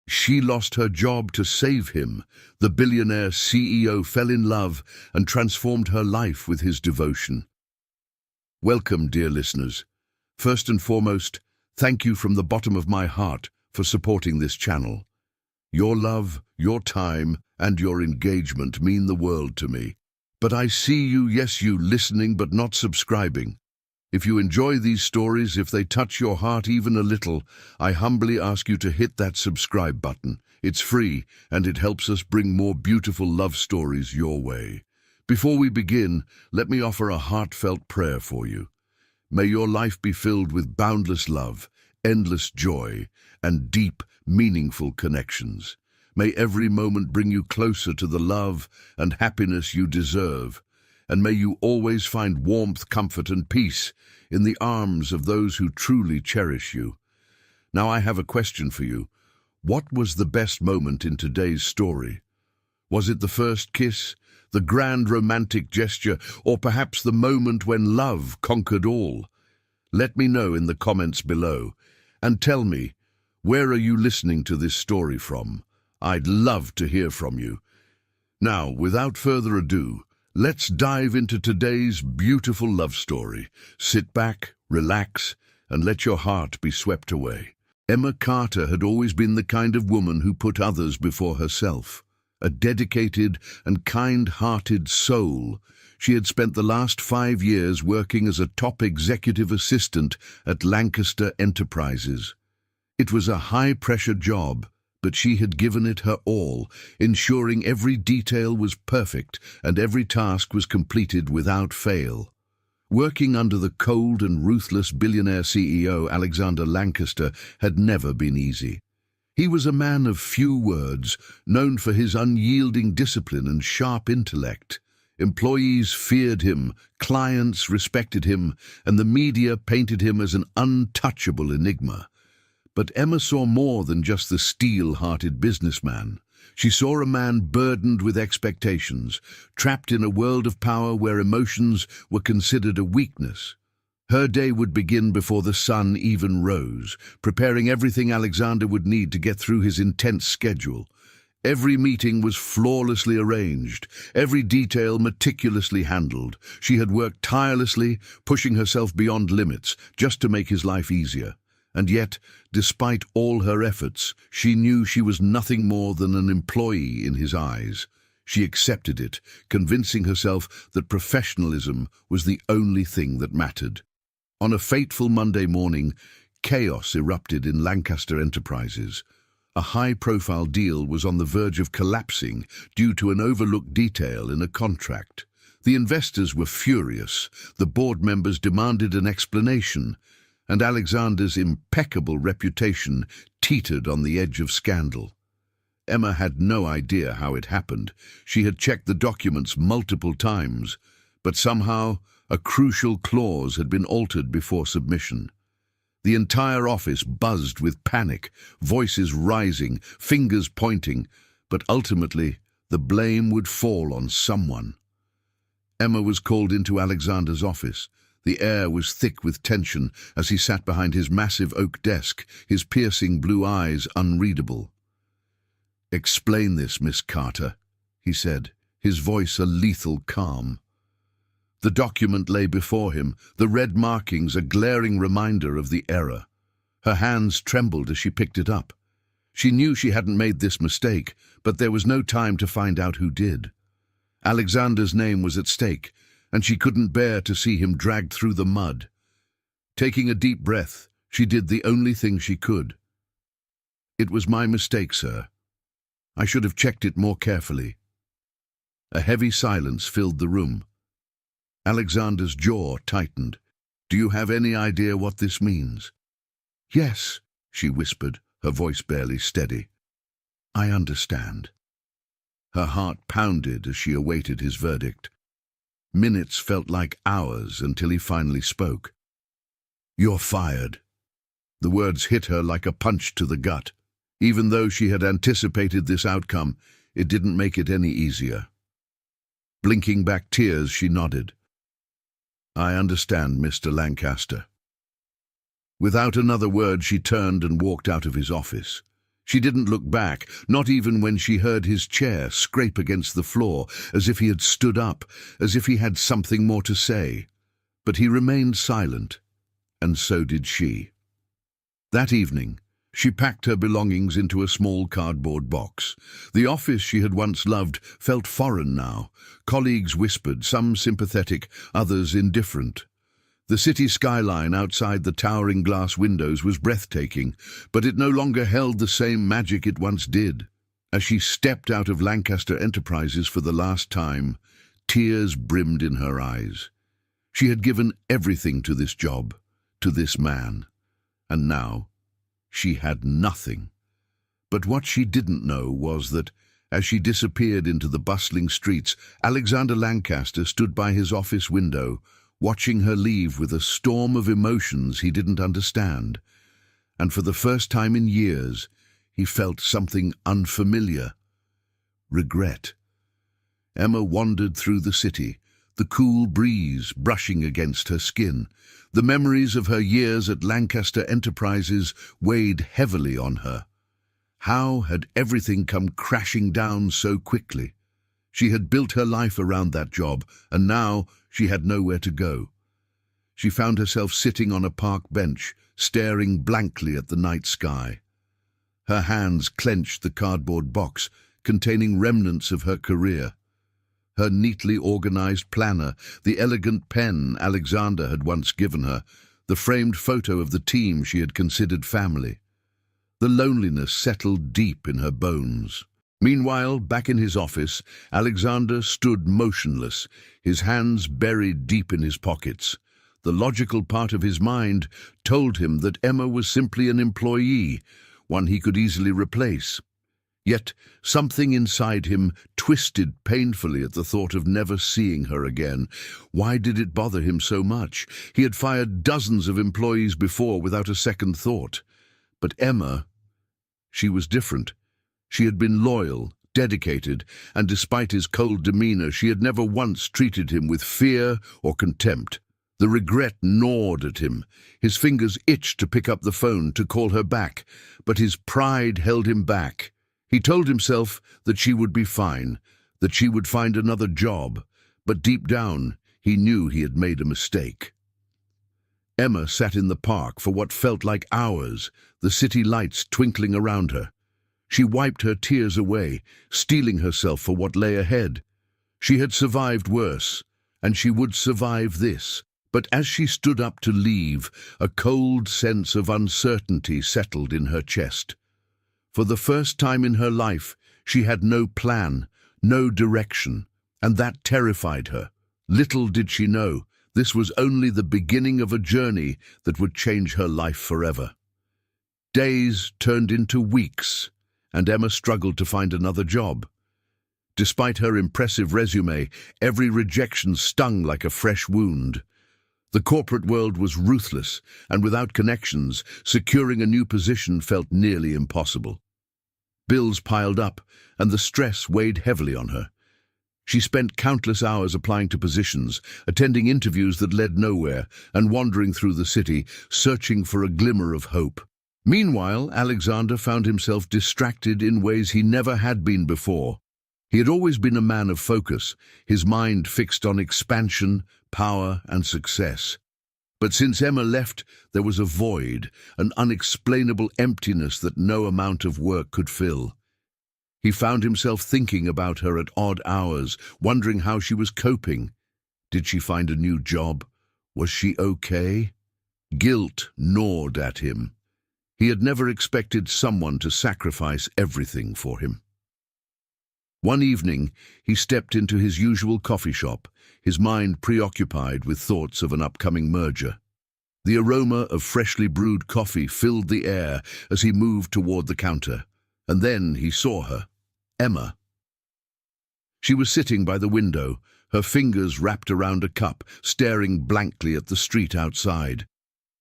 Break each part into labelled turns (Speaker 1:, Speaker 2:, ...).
Speaker 1: She lost her job to save him. The billionaire CEO fell in love and transformed her life with his devotion. Welcome, dear listeners. First and foremost, thank you from the bottom of my heart for supporting this channel. Your love, your time, and your engagement mean the world to me. But I see you, yes, you listening but not subscribing. If you enjoy these stories, if they touch your heart even a little, I humbly ask you to hit that subscribe button. It's free, and it helps us bring more beautiful love stories your way. Before we begin, let me offer a heartfelt prayer for you. May your life be filled with boundless love, endless joy, and deep, meaningful connections. May every moment bring you closer to the love and happiness you deserve. And may you always find warmth, comfort, and peace in the arms of those who truly cherish you. Now I have a question for you. What was the best moment in today's story? Was it the first kiss, the grand romantic gesture, or perhaps the moment when love conquered all? Let me know in the comments below. And tell me, where are you listening to this story from? I'd love to hear from you. Now, without further ado, let's dive into today's beautiful love story. Sit back, relax, and let your heart be swept away. Emma Carter had always been the kind of woman who put others before herself. A dedicated and kind-hearted soul, she had spent the last 5 years working as a top executive assistant at Lancaster Enterprises. It was a high-pressure job, but she had given it her all, ensuring every detail was perfect and every task was completed without fail. Working under the cold and ruthless billionaire CEO Alexander Lancaster had never been easy. He was a man of few words, known for his unyielding discipline and sharp intellect. Employees feared him, clients respected him, and the media painted him as an untouchable enigma. But Emma saw more than just the steel-hearted businessman. She saw a man burdened with expectations, trapped in a world of power where emotions were considered a weakness. Her day would begin before the sun even rose, preparing everything Alexander would need to get through his intense schedule. Every meeting was flawlessly arranged, every detail meticulously handled. She had worked tirelessly, pushing herself beyond limits, just to make his life easier. And yet, despite all her efforts, she knew she was nothing more than an employee in his eyes. She accepted it, convincing herself that professionalism was the only thing that mattered. On a fateful Monday morning, chaos erupted in Lancaster Enterprises. A high-profile deal was on the verge of collapsing due to an overlooked detail in a contract. The investors were furious, the board members demanded an explanation, and Alexander's impeccable reputation teetered on the edge of scandal. Emma had no idea how it happened. She had checked the documents multiple times, but somehow a crucial clause had been altered before submission. The entire office buzzed with panic, voices rising, fingers pointing, but ultimately the blame would fall on someone. Emma was called into Alexander's office. The air was thick with tension as he sat behind his massive oak desk, his piercing blue eyes unreadable. "Explain this, Miss Carter," he said, his voice a lethal calm. The document lay before him, the red markings a glaring reminder of the error. Her hands trembled as she picked it up. She knew she hadn't made this mistake, but there was no time to find out who did. Alexander's name was at stake, and she couldn't bear to see him dragged through the mud. Taking a deep breath, she did the only thing she could. "It was my mistake, sir. I should have checked it more carefully." A heavy silence filled the room. Alexander's jaw tightened. "Do you have any idea what this means?" "Yes," she whispered, her voice barely steady. "I understand." Her heart pounded as she awaited his verdict. Minutes felt like hours until he finally spoke. "You're fired." The words hit her like a punch to the gut. Even though she had anticipated this outcome, it didn't make it any easier. Blinking back tears, she nodded. "I understand, Mr. Lancaster." Without another word, she turned and walked out of his office. She didn't look back, not even when she heard his chair scrape against the floor, as if he had stood up, as if he had something more to say. But he remained silent, and so did she. That evening, she packed her belongings into a small cardboard box. The office she had once loved felt foreign now. Colleagues whispered, some sympathetic, others indifferent. The city skyline outside the towering glass windows was breathtaking, but it no longer held the same magic it once did. As she stepped out of Lancaster Enterprises for the last time, tears brimmed in her eyes. She had given everything to this job, to this man, and now she had nothing. But what she didn't know was that, as she disappeared into the bustling streets, Alexander Lancaster stood by his office window, watching her leave with a storm of emotions he didn't understand. And for the first time in years, he felt something unfamiliar: regret. Emma wandered through the city, the cool breeze brushing against her skin. The memories of her years at Lancaster Enterprises weighed heavily on her. How had everything come crashing down so quickly? She had built her life around that job, and now she had nowhere to go. She found herself sitting on a park bench, staring blankly at the night sky. Her hands clenched the cardboard box containing remnants of her career. Her neatly organized planner, the elegant pen Alexander had once given her, the framed photo of the team she had considered family. The loneliness settled deep in her bones. Meanwhile, back in his office, Alexander stood motionless, his hands buried deep in his pockets. The logical part of his mind told him that Emma was simply an employee, one he could easily replace. Yet something inside him twisted painfully at the thought of never seeing her again. Why did it bother him so much? He had fired dozens of employees before without a second thought. But Emma, she was different. She had been loyal, dedicated, and despite his cold demeanor, she had never once treated him with fear or contempt. The regret gnawed at him. His fingers itched to pick up the phone, to call her back, but his pride held him back. He told himself that she would be fine, that she would find another job, but deep down he knew he had made a mistake. Emma sat in the park for what felt like hours, the city lights twinkling around her. She wiped her tears away, steeling herself for what lay ahead. She had survived worse, and she would survive this. But as she stood up to leave, a cold sense of uncertainty settled in her chest. For the first time in her life, she had no plan, no direction, and that terrified her. Little did she know, this was only the beginning of a journey that would change her life forever. Days turned into weeks, and Emma struggled to find another job. Despite her impressive resume, every rejection stung like a fresh wound. The corporate world was ruthless, and without connections, securing a new position felt nearly impossible. Bills piled up, and the stress weighed heavily on her. She spent countless hours applying to positions, attending interviews that led nowhere, and wandering through the city, searching for a glimmer of hope. Meanwhile, Alexander found himself distracted in ways he never had been before. He had always been a man of focus, his mind fixed on expansion, power, and success. But since Emma left, there was a void, an unexplainable emptiness that no amount of work could fill. He found himself thinking about her at odd hours, wondering how she was coping. Did she find a new job? Was she okay? Guilt gnawed at him. He had never expected someone to sacrifice everything for him. One evening, he stepped into his usual coffee shop, his mind preoccupied with thoughts of an upcoming merger. The aroma of freshly brewed coffee filled the air as he moved toward the counter, and then he saw her, Emma. She was sitting by the window, her fingers wrapped around a cup, staring blankly at the street outside.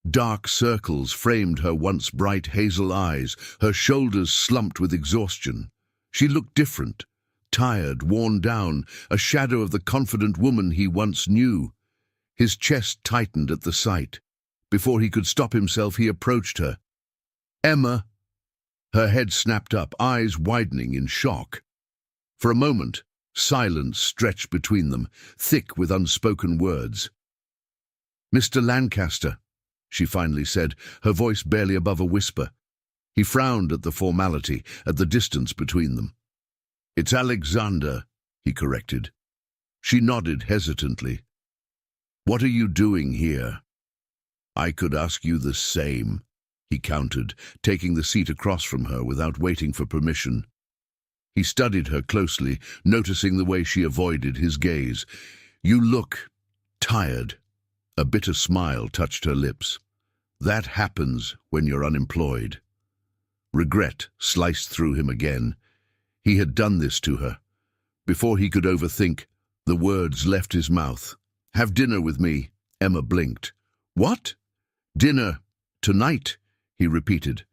Speaker 1: Dark circles framed her once bright hazel eyes, her shoulders slumped with exhaustion. She looked different. Tired, worn down, a shadow of the confident woman he once knew. His chest tightened at the sight. Before he could stop himself, he approached her. "Emma!" Her head snapped up, eyes widening in shock. For a moment, silence stretched between them, thick with unspoken words. "Mr. Lancaster," she finally said, her voice barely above a whisper. He frowned at the formality, at the distance between them. "It's Alexander," he corrected. She nodded hesitantly. "What are you doing here?" "I could ask you the same," he countered, taking the seat across from her without waiting for permission. He studied her closely, noticing the way she avoided his gaze. "You look tired." A bitter smile touched her lips. "That happens when you're unemployed." Regret sliced through him again. He had done this to her. Before he could overthink, the words left his mouth. "Have dinner with me." Emma blinked. "What?" "Dinner. Tonight," he repeated.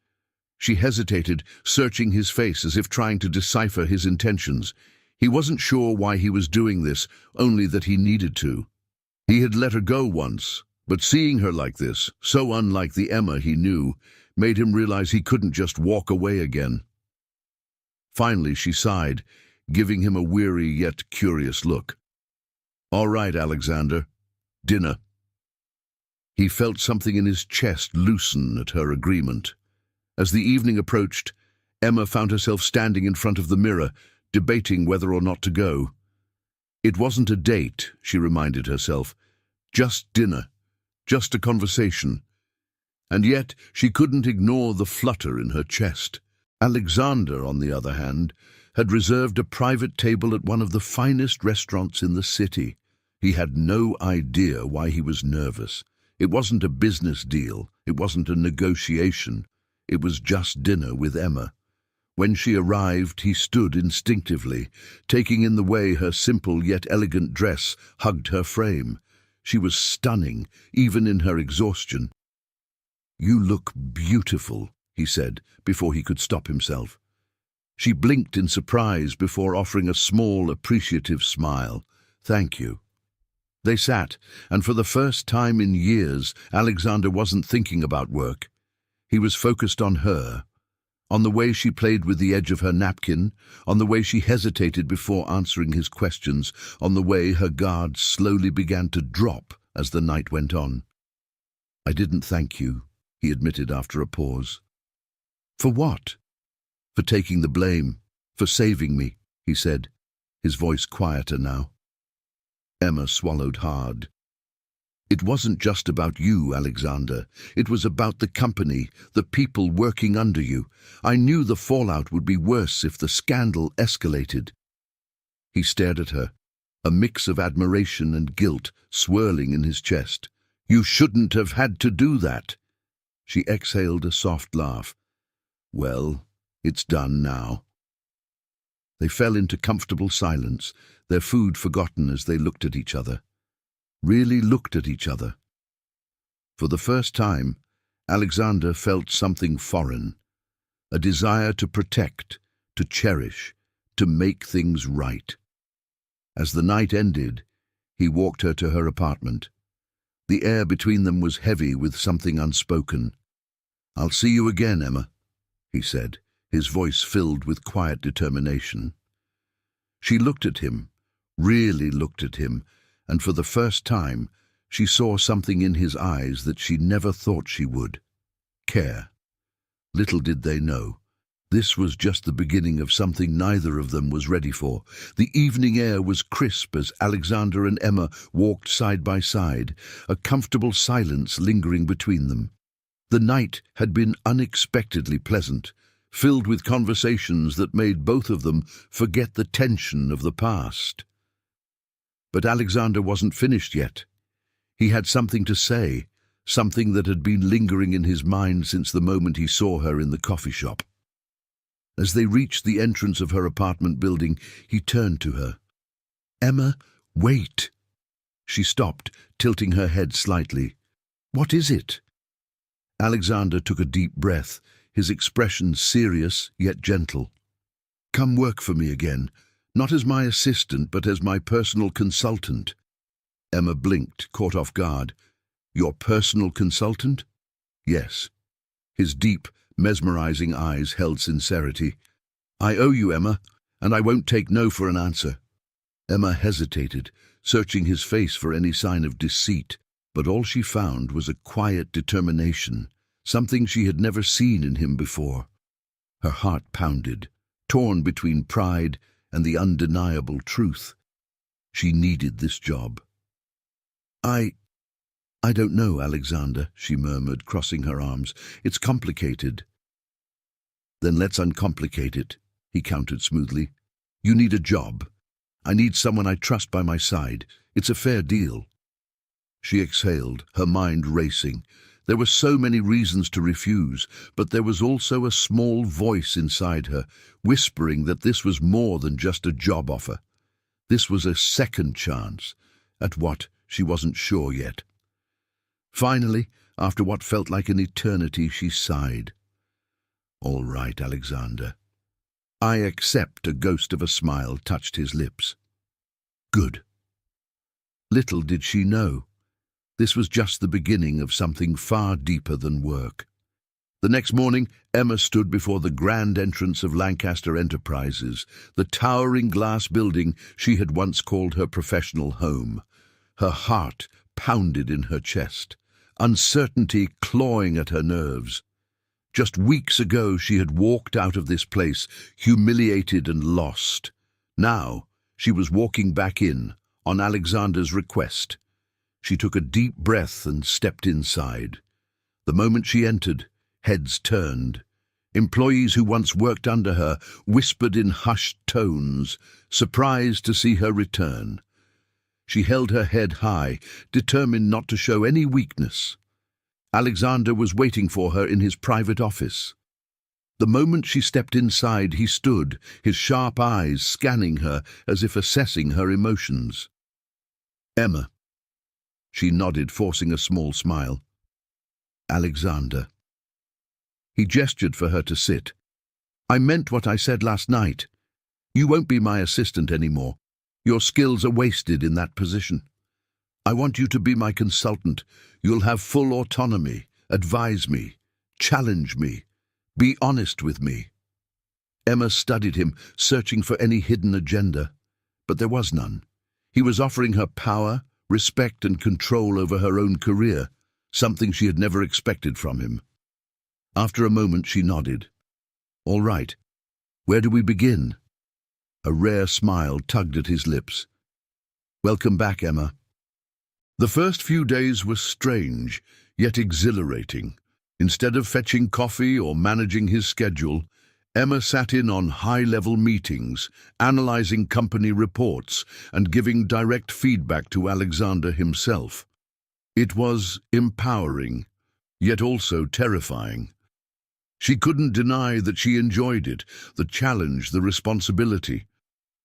Speaker 1: She hesitated, searching his face as if trying to decipher his intentions. He wasn't sure why he was doing this, only that he needed to. He had let her go once, but seeing her like this, so unlike the Emma he knew, made him realize he couldn't just walk away again. Finally, she sighed, giving him a weary yet curious look. "All right, Alexander. Dinner." He felt something in his chest loosen at her agreement. As the evening approached, Emma found herself standing in front of the mirror, debating whether or not to go. It wasn't a date, she reminded herself. Just dinner. Just a conversation. And yet she couldn't ignore the flutter in her chest. Alexander, on the other hand, had reserved a private table at one of the finest restaurants in the city. He had no idea why he was nervous. It wasn't a business deal. It wasn't a negotiation. It was just dinner with Emma. When she arrived, he stood instinctively, taking in the way her simple yet elegant dress hugged her frame. She was stunning, even in her exhaustion. "You look beautiful," he said, before he could stop himself. She blinked in surprise before offering a small, appreciative smile. "Thank you." They sat, and for the first time in years, Alexander wasn't thinking about work. He was focused on her, on the way she played with the edge of her napkin, on the way she hesitated before answering his questions, on the way her guard slowly began to drop as the night went on. "I didn't thank you," he admitted after a pause. "For what?" "For taking the blame, for saving me," he said, his voice quieter now. Emma swallowed hard. "It wasn't just about you, Alexander. It was about the company, the people working under you. I knew the fallout would be worse if the scandal escalated." He stared at her, a mix of admiration and guilt swirling in his chest. "You shouldn't have had to do that." She exhaled a soft laugh. "Well, it's done now." They fell into comfortable silence, their food forgotten as they looked at each other. Really looked at each other. For the first time, Alexander felt something foreign, a desire to protect, to cherish, to make things right. As the night ended, he walked her to her apartment. The air between them was heavy with something unspoken. "I'll see you again, Emma," he said, his voice filled with quiet determination. She looked at him, really looked at him, and for the first time she saw something in his eyes that she never thought she would. Care. Little did they know, this was just the beginning of something neither of them was ready for. The evening air was crisp as Alexander and Emma walked side by side, a comfortable silence lingering between them. The night had been unexpectedly pleasant, filled with conversations that made both of them forget the tension of the past. But Alexander wasn't finished yet. He had something to say, something that had been lingering in his mind since the moment he saw her in the coffee shop. As they reached the entrance of her apartment building, he turned to her. "Emma, wait." She stopped, tilting her head slightly. "What is it?" Alexander took a deep breath, his expression serious yet gentle. "Come work for me again. Not as my assistant, but as my personal consultant." Emma blinked, caught off guard. "Your personal consultant?" "Yes." His deep, Mesmerizing eyes held sincerity. "I owe you, Emma, and I won't take no for an answer." Emma hesitated, searching his face for any sign of deceit, but all she found was a quiet determination, something she had never seen in him before. Her heart pounded, torn between pride and the undeniable truth. She needed this job. I don't know, Alexander," she murmured, crossing her arms. "It's complicated." "Then let's uncomplicate it," he countered smoothly. "You need a job. I need someone I trust by my side. It's a fair deal." She exhaled, her mind racing. There were so many reasons to refuse, but there was also a small voice inside her, whispering that this was more than just a job offer. This was a second chance, at what she wasn't sure yet. Finally, after what felt like an eternity, she sighed. "All right, Alexander. I accept." A ghost of a smile touched his lips. "Good." Little did she know, this was just the beginning of something far deeper than work. The next morning, Emma stood before the grand entrance of Lancaster Enterprises, the towering glass building she had once called her professional home. Her heart pounded in her chest, uncertainty clawing at her nerves. Just weeks ago she had walked out of this place, humiliated and lost. Now she was walking back in, on Alexander's request. She took a deep breath and stepped inside. The moment she entered, heads turned. Employees who once worked under her whispered in hushed tones, surprised to see her return. She held her head high, determined not to show any weakness. Alexander was waiting for her in his private office. The moment she stepped inside, he stood, his sharp eyes scanning her as if assessing her emotions. "Emma." She nodded, forcing a small smile. "Alexander." He gestured for her to sit. "I meant what I said last night. You won't be my assistant anymore. Your skills are wasted in that position. I want you to be my consultant. You'll have full autonomy, advise me, challenge me, be honest with me." Emma studied him, searching for any hidden agenda, but there was none. He was offering her power, respect and control over her own career, something she had never expected from him. After a moment she nodded. "All right. Where do we begin?" A rare smile tugged at his lips. "Welcome back, Emma." The first few days were strange, yet exhilarating. Instead of fetching coffee or managing his schedule, Emma sat in on high-level meetings, analyzing company reports and giving direct feedback to Alexander himself. It was empowering, yet also terrifying. She couldn't deny that she enjoyed it, the challenge, the responsibility.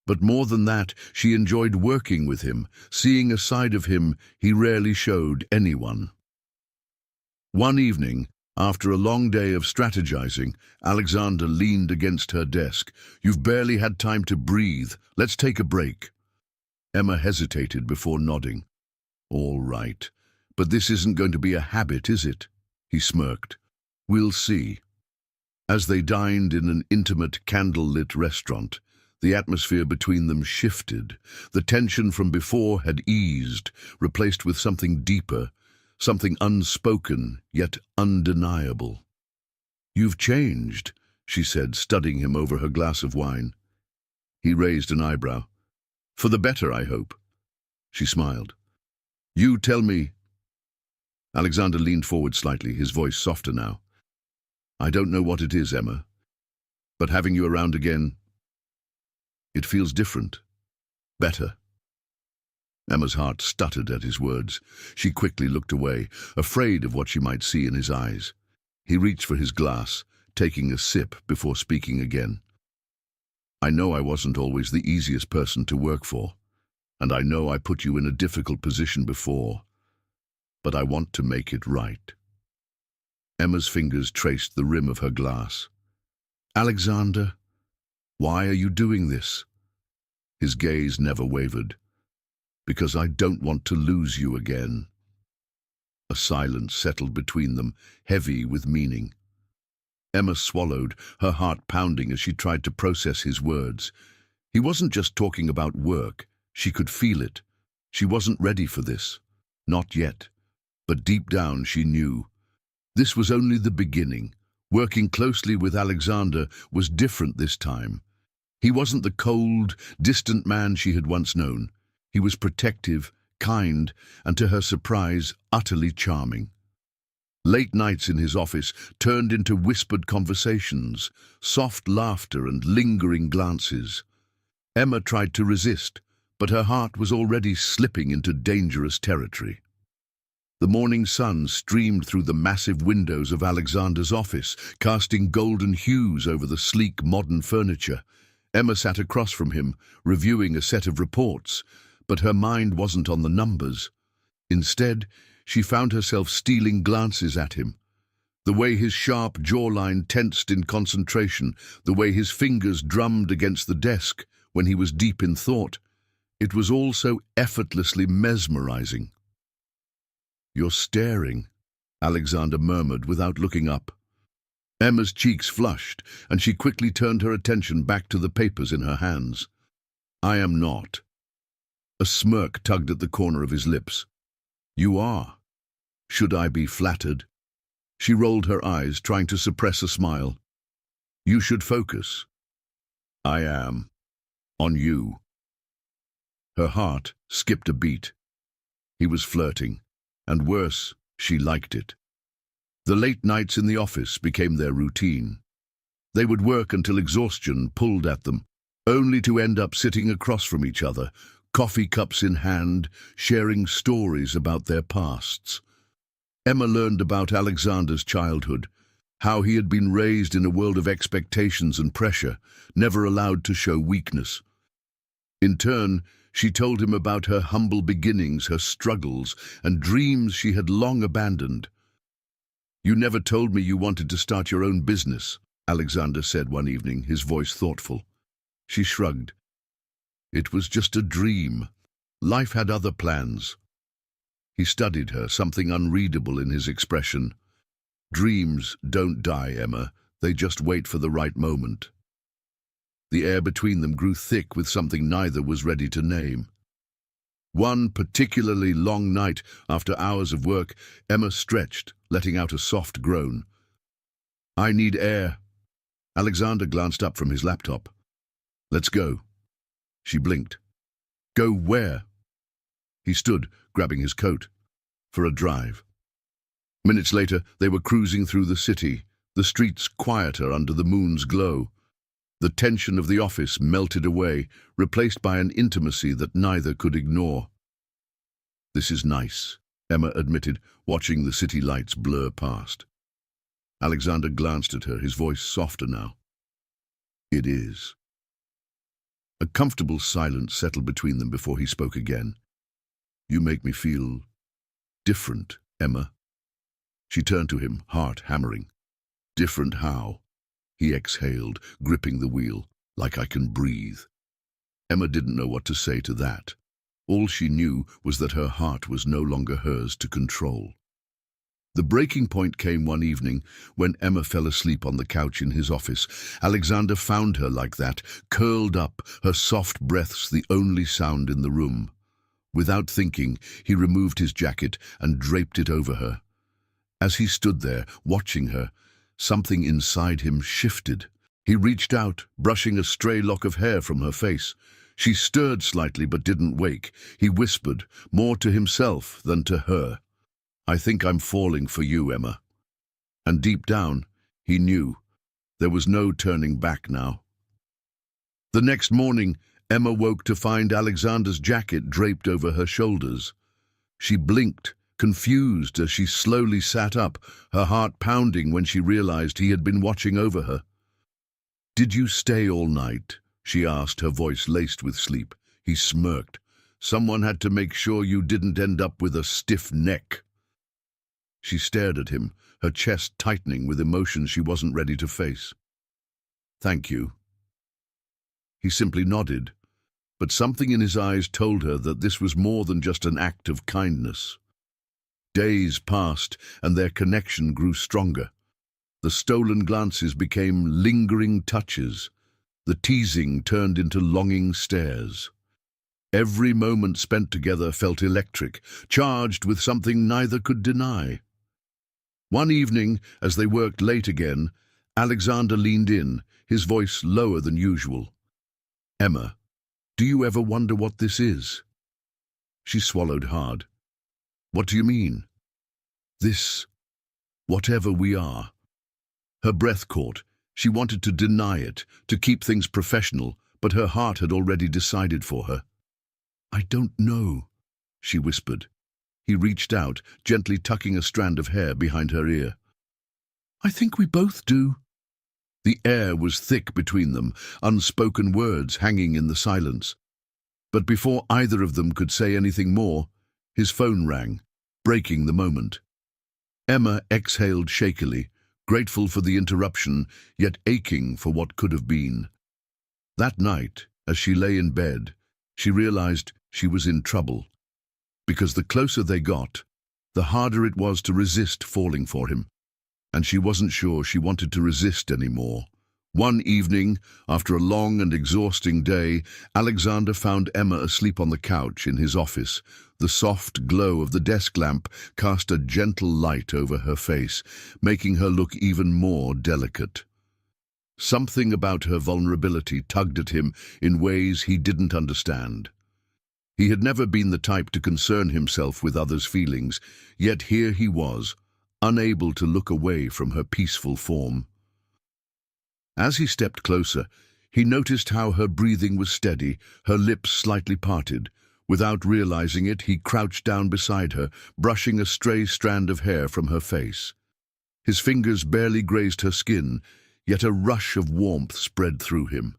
Speaker 1: But more than that, she enjoyed working with him, seeing a side of him he rarely showed anyone. One evening, after a long day of strategizing, Alexander leaned against her desk. "You've barely had time to breathe. Let's take a break." Emma hesitated before nodding. "All right. But this isn't going to be a habit, is it?" He smirked. "We'll see." As they dined in an intimate, candle-lit restaurant, the atmosphere between them shifted. The tension from before had eased, replaced with something deeper, something unspoken, yet undeniable. "You've changed," she said, studying him over her glass of wine. He raised an eyebrow. "For the better, I hope." She smiled. "You tell me." Alexander leaned forward slightly, his voice softer now. "I don't know what it is, Emma, but having you around again, it feels different. Better." Emma's heart stuttered at his words. She quickly looked away, afraid of what she might see in his eyes. He reached for his glass, taking a sip before speaking again. "I know I wasn't always the easiest person to work for, and I know I put you in a difficult position before, but I want to make it right." Emma's fingers traced the rim of her glass. "Alexander, why are you doing this?" His gaze never wavered. "Because I don't want to lose you again." A silence settled between them, heavy with meaning. Emma swallowed, her heart pounding as she tried to process his words. He wasn't just talking about work. She could feel it. She wasn't ready for this. Not yet. But deep down she knew. This was only the beginning. Working closely with Alexander was different this time. He wasn't the cold, distant man she had once known. He was protective, kind, and to her surprise, utterly charming. Late nights in his office turned into whispered conversations, soft laughter and lingering glances. Emma tried to resist, but her heart was already slipping into dangerous territory. The morning sun streamed through the massive windows of Alexander's office, casting golden hues over the sleek, modern furniture. Emma sat across from him, reviewing a set of reports, but her mind wasn't on the numbers. Instead, she found herself stealing glances at him. The way his sharp jawline tensed in concentration, the way his fingers drummed against the desk when he was deep in thought, it was all so effortlessly mesmerizing. "You're staring," Alexander murmured without looking up. Emma's cheeks flushed, and she quickly turned her attention back to the papers in her hands. "I am not." A smirk tugged at the corner of his lips. "You are. Should I be flattered?" She rolled her eyes, trying to suppress a smile. "You should focus." "I am. On you." Her heart skipped a beat. He was flirting. And worse, she liked it. The late nights in the office became their routine. They would work until exhaustion pulled at them, only to end up sitting across from each other, coffee cups in hand, sharing stories about their pasts. Emma learned about Alexander's childhood, how he had been raised in a world of expectations and pressure, never allowed to show weakness. In turn, she told him about her humble beginnings, her struggles, and dreams she had long abandoned. "You never told me you wanted to start your own business," Alexander said one evening, his voice thoughtful. She shrugged. "It was just a dream. Life had other plans." He studied her, something unreadable in his expression. "Dreams don't die, Emma. They just wait for the right moment." The air between them grew thick with something neither was ready to name. One particularly long night, after hours of work, Emma stretched, letting out a soft groan. "I need air." Alexander glanced up from his laptop. "Let's go." She blinked. "Go where?" He stood, grabbing his coat. "For a drive." Minutes later, they were cruising through the city, the streets quieter under the moon's glow. The tension of the office melted away, replaced by an intimacy that neither could ignore. "This is nice," Emma admitted, watching the city lights blur past. Alexander glanced at her, his voice softer now. "It is." A comfortable silence settled between them before he spoke again. "You make me feel different, Emma." She turned to him, heart hammering. "Different how?" He exhaled, gripping the wheel. "Like I can breathe." Emma didn't know what to say to that. All she knew was that her heart was no longer hers to control. The breaking point came one evening when Emma fell asleep on the couch in his office. Alexander found her like that, curled up, her soft breaths the only sound in the room. Without thinking, he removed his jacket and draped it over her. As he stood there, watching her, something inside him shifted. He reached out, brushing a stray lock of hair from her face. She stirred slightly but didn't wake. He whispered, more to himself than to her, "I think I'm falling for you, Emma." And deep down, he knew. There was no turning back now. The next morning, Emma woke to find Alexander's jacket draped over her shoulders. She blinked, confused as she slowly sat up, her heart pounding when she realized he had been watching over her. "Did you stay all night?" she asked, her voice laced with sleep. He smirked. "Someone had to make sure you didn't end up with a stiff neck." She stared at him, her chest tightening with emotions she wasn't ready to face. "Thank you." He simply nodded, but something in his eyes told her that this was more than just an act of kindness. Days passed, and their connection grew stronger. The stolen glances became lingering touches. The teasing turned into longing stares. Every moment spent together felt electric, charged with something neither could deny. One evening, as they worked late again, Alexander leaned in, his voice lower than usual. "Emma, do you ever wonder what this is?" She swallowed hard. "What do you mean?" "This, whatever we are." Her breath caught. She wanted to deny it, to keep things professional, but her heart had already decided for her. "I don't know," she whispered. He reached out, gently tucking a strand of hair behind her ear. "I think we both do." The air was thick between them, unspoken words hanging in the silence. But before either of them could say anything more, his phone rang, breaking the moment. Emma exhaled shakily, grateful for the interruption, yet aching for what could have been. That night, as she lay in bed, she realized she was in trouble. Because the closer they got, the harder it was to resist falling for him. And she wasn't sure she wanted to resist anymore. One evening, after a long and exhausting day, Alexander found Emma asleep on the couch in his office. The soft glow of the desk lamp cast a gentle light over her face, making her look even more delicate. Something about her vulnerability tugged at him in ways he didn't understand. He had never been the type to concern himself with others' feelings, yet here he was, unable to look away from her peaceful form. As he stepped closer, he noticed how her breathing was steady, her lips slightly parted. Without realizing it, he crouched down beside her, brushing a stray strand of hair from her face. His fingers barely grazed her skin, yet a rush of warmth spread through him.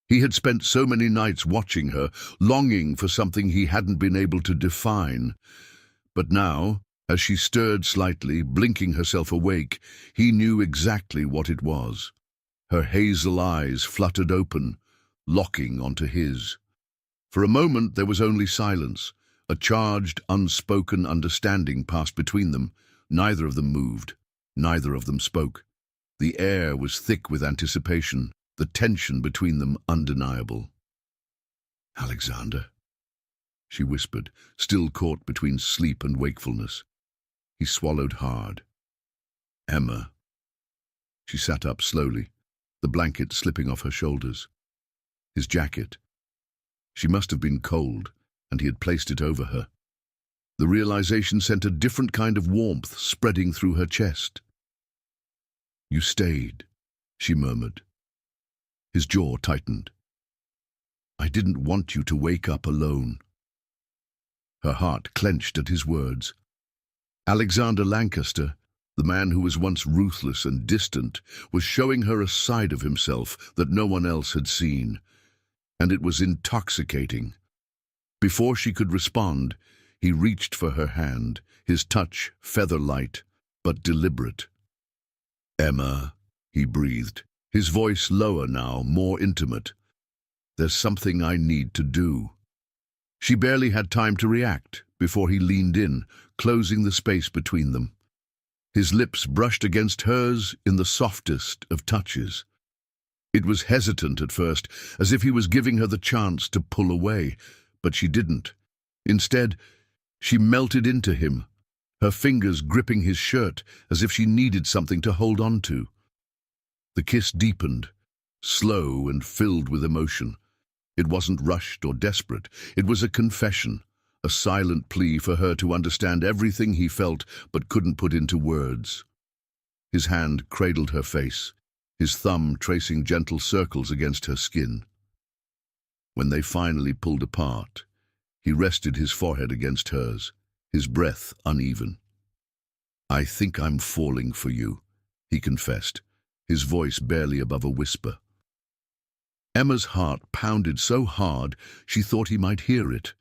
Speaker 1: He had spent so many nights watching her, longing for something he hadn't been able to define. But now, as she stirred slightly, blinking herself awake, he knew exactly what it was. Her hazel eyes fluttered open, locking onto his. For a moment there was only silence. A charged, unspoken understanding passed between them. Neither of them moved. Neither of them spoke. The air was thick with anticipation, the tension between them undeniable. "Alexander," she whispered, still caught between sleep and wakefulness. He swallowed hard. "Emma." She sat up slowly, the blanket slipping off her shoulders. His jacket. She must have been cold, and he had placed it over her. The realization sent a different kind of warmth spreading through her chest. "You stayed," she murmured. His jaw tightened. "I didn't want you to wake up alone." Her heart clenched at his words. Alexander Lancaster, the man who was once ruthless and distant, was showing her a side of himself that no one else had seen. And it was intoxicating. Before she could respond, he reached for her hand, his touch feather-light, but deliberate. "Emma," he breathed, his voice lower now, more intimate. "There's something I need to do." She barely had time to react before he leaned in, closing the space between them. His lips brushed against hers in the softest of touches. It was hesitant at first, as if he was giving her the chance to pull away, but she didn't. Instead, she melted into him, her fingers gripping his shirt as if she needed something to hold on to. The kiss deepened, slow and filled with emotion. It wasn't rushed or desperate. It was a confession, a silent plea for her to understand everything he felt but couldn't put into words. His hand cradled her face, his thumb tracing gentle circles against her skin. When they finally pulled apart, he rested his forehead against hers, his breath uneven. "I think I'm falling for you," he confessed, his voice barely above a whisper. Emma's heart pounded so hard she thought he might hear it.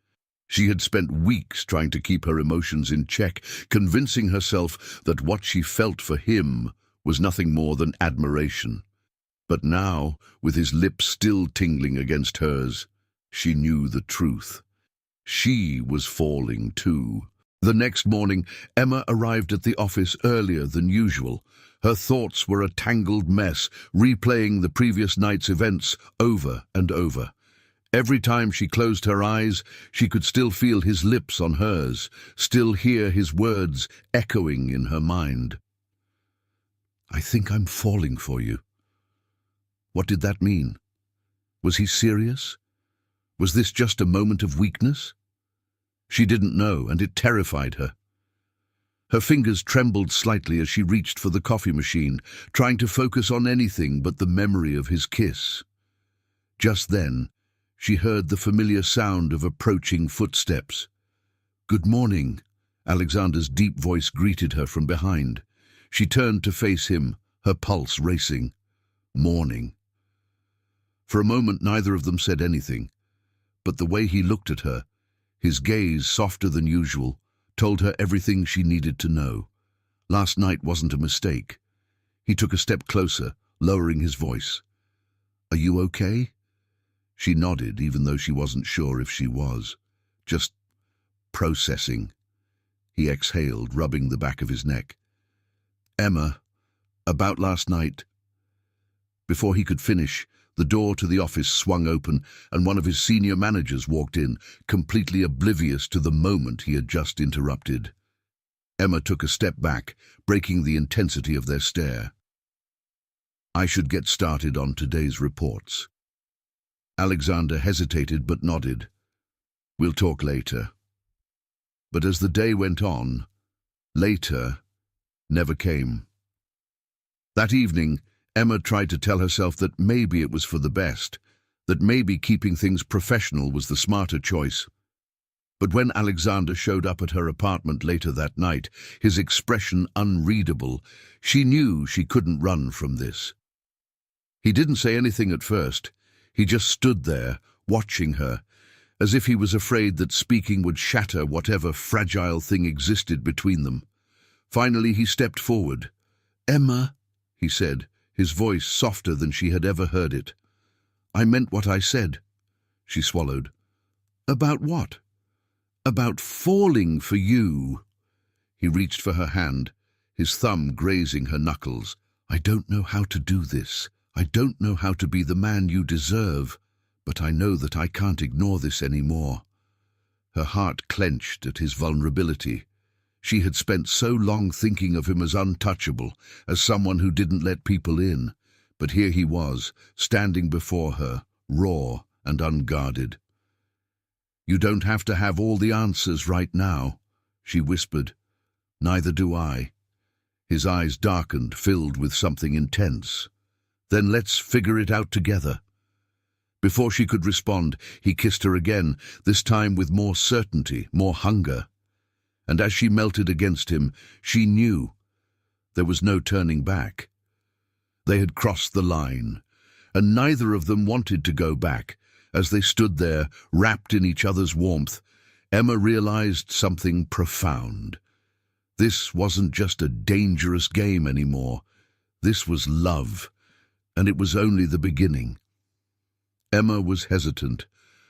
Speaker 1: She had spent weeks trying to keep her emotions in check, convincing herself that what she felt for him was nothing more than admiration. But now, with his lips still tingling against hers, she knew the truth. She was falling too. The next morning, Emma arrived at the office earlier than usual. Her thoughts were a tangled mess, replaying the previous night's events over and over. Every time she closed her eyes, she could still feel his lips on hers, still hear his words echoing in her mind. "I think I'm falling for you." What did that mean? Was he serious? Was this just a moment of weakness? She didn't know, and it terrified her. Her fingers trembled slightly as she reached for the coffee machine, trying to focus on anything but the memory of his kiss. Just then, she heard the familiar sound of approaching footsteps. "Good morning," Alexander's deep voice greeted her from behind. She turned to face him, her pulse racing. Morning. For a moment, neither of them said anything, but the way he looked at her, his gaze softer than usual, told her everything she needed to know. Last night wasn't a mistake. He took a step closer, lowering his voice. "Are you okay?" She nodded, even though she wasn't sure if she was. "Just processing." He exhaled, rubbing the back of his neck. "Emma, about last night." Before he could finish, the door to the office swung open and one of his senior managers walked in, completely oblivious to the moment he had just interrupted. Emma took a step back, breaking the intensity of their stare. "I should get started on today's reports." Alexander hesitated but nodded. "We'll talk later." But as the day went on, later never came. That evening, Emma tried to tell herself that maybe it was for the best, that maybe keeping things professional was the smarter choice. But when Alexander showed up at her apartment later that night, his expression unreadable, she knew she couldn't run from this. He didn't say anything at first. He just stood there, watching her, as if he was afraid that speaking would shatter whatever fragile thing existed between them. Finally, he stepped forward. "Emma," he said, his voice softer than she had ever heard it. "I meant what I said." She swallowed. "About what?" "About falling for you." He reached for her hand, his thumb grazing her knuckles. "I don't know how to do this. I don't know how to be the man you deserve, but I know that I can't ignore this anymore." Her heart clenched at his vulnerability. She had spent so long thinking of him as untouchable, as someone who didn't let people in, but here he was, standing before her, raw and unguarded. "You don't have to have all the answers right now," she whispered. "Neither do I." His eyes darkened, filled with something intense. "Then let's figure it out together." Before she could respond, he kissed her again, this time with more certainty, more hunger. And as she melted against him, she knew there was no turning back. They had crossed the line, and neither of them wanted to go back. As they stood there, wrapped in each other's warmth, Emma realized something profound. This wasn't just a dangerous game anymore. This was love, and it was only the beginning. Emma was hesitant.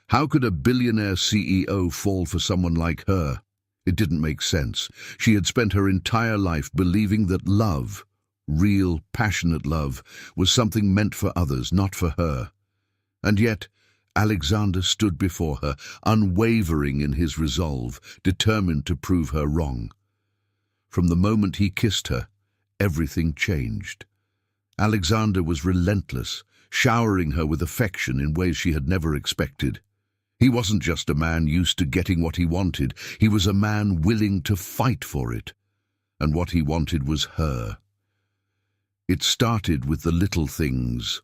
Speaker 1: How could a billionaire CEO fall for someone like her? It didn't make sense. She had spent her entire life believing that love, real, passionate love, was something meant for others, not for her. And yet, Alexander stood before her, unwavering in his resolve, determined to prove her wrong. From the moment he kissed her, everything changed. Alexander was relentless, showering her with affection in ways she had never expected. He wasn't just a man used to getting what he wanted. He was a man willing to fight for it. And what he wanted was her. It started with the little things.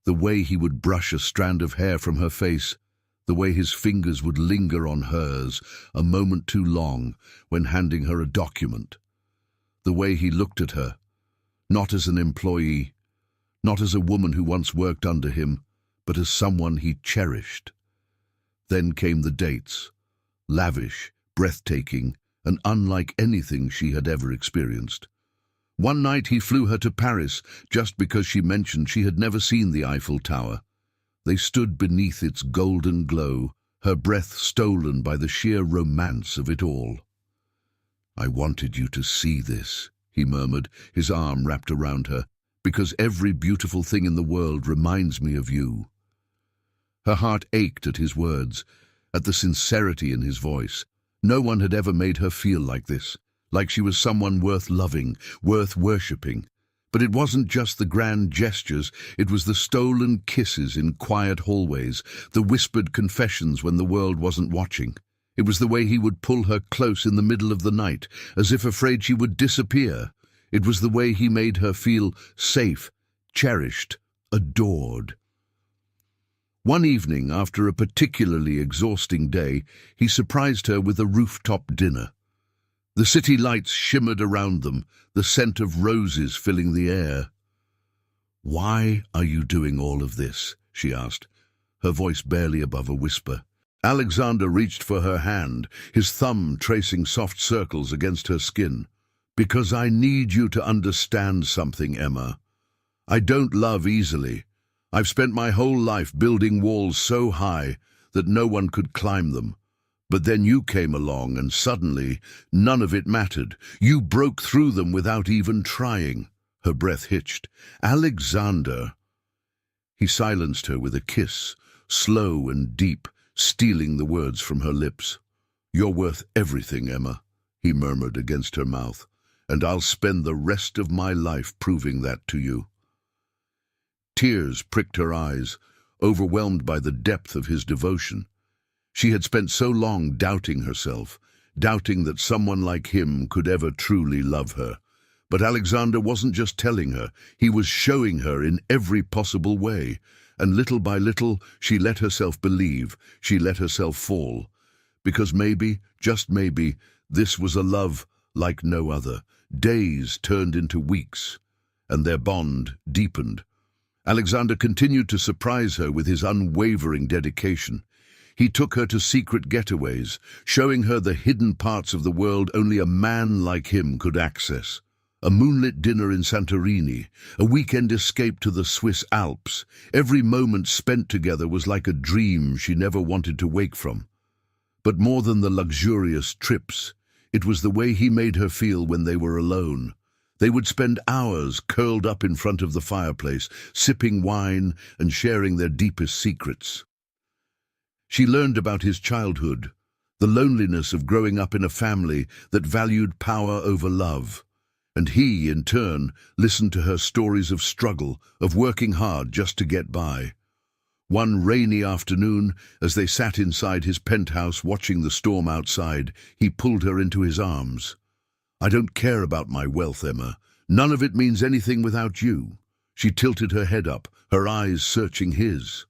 Speaker 1: The way he would brush a strand of hair from her face, the way his fingers would linger on hers a moment too long when handing her a document. The way he looked at her, not as an employee, not as a woman who once worked under him, but as someone he cherished. Then came the dates, lavish, breathtaking, and unlike anything she had ever experienced. One night he flew her to Paris just because she mentioned she had never seen the Eiffel Tower. They stood beneath its golden glow, her breath stolen by the sheer romance of it all. "I wanted you to see this," he murmured, his arm wrapped around her, because every beautiful thing in the world reminds me of you. Her heart ached at his words, at the sincerity in his voice. No one had ever made her feel like this, like she was someone worth loving, worth worshipping. But it wasn't just the grand gestures, it was the stolen kisses in quiet hallways, the whispered confessions when the world wasn't watching. It was the way he would pull her close in the middle of the night, as if afraid she would disappear. It was the way he made her feel safe, cherished, adored. One evening, after a particularly exhausting day, he surprised her with a rooftop dinner. The city lights shimmered around them, the scent of roses filling the air. "Why are you doing all of this?" she asked, her voice barely above a whisper. Alexander reached for her hand, his thumb tracing soft circles against her skin. "Because I need you to understand something, Emma. I don't love easily. I've spent my whole life building walls so high that no one could climb them. But then you came along and suddenly none of it mattered. You broke through them without even trying." Her breath hitched. "Alexander." He silenced her with a kiss, slow and deep, stealing the words from her lips. "You're worth everything, Emma," he murmured against her mouth, "and I'll spend the rest of my life proving that to you." Tears pricked her eyes, overwhelmed by the depth of his devotion. She had spent so long doubting herself, doubting that someone like him could ever truly love her. But Alexander wasn't just telling her, he was showing her in every possible way. And little by little, she let herself believe, she let herself fall. Because maybe, just maybe, this was a love like no other. Days turned into weeks, and their bond deepened. Alexander continued to surprise her with his unwavering dedication. He took her to secret getaways, showing her the hidden parts of the world only a man like him could access. A moonlit dinner in Santorini, a weekend escape to the Swiss Alps. Every moment spent together was like a dream she never wanted to wake from. But more than the luxurious trips, it was the way he made her feel when they were alone. They would spend hours curled up in front of the fireplace, sipping wine and sharing their deepest secrets. She learned about his childhood, the loneliness of growing up in a family that valued power over love. And he, in turn, listened to her stories of struggle, of working hard just to get by. One rainy afternoon, as they sat inside his penthouse watching the storm outside, he pulled her into his arms. "I don't care about my wealth, Emma. None of it means anything without you." She tilted her head up, her eyes searching his.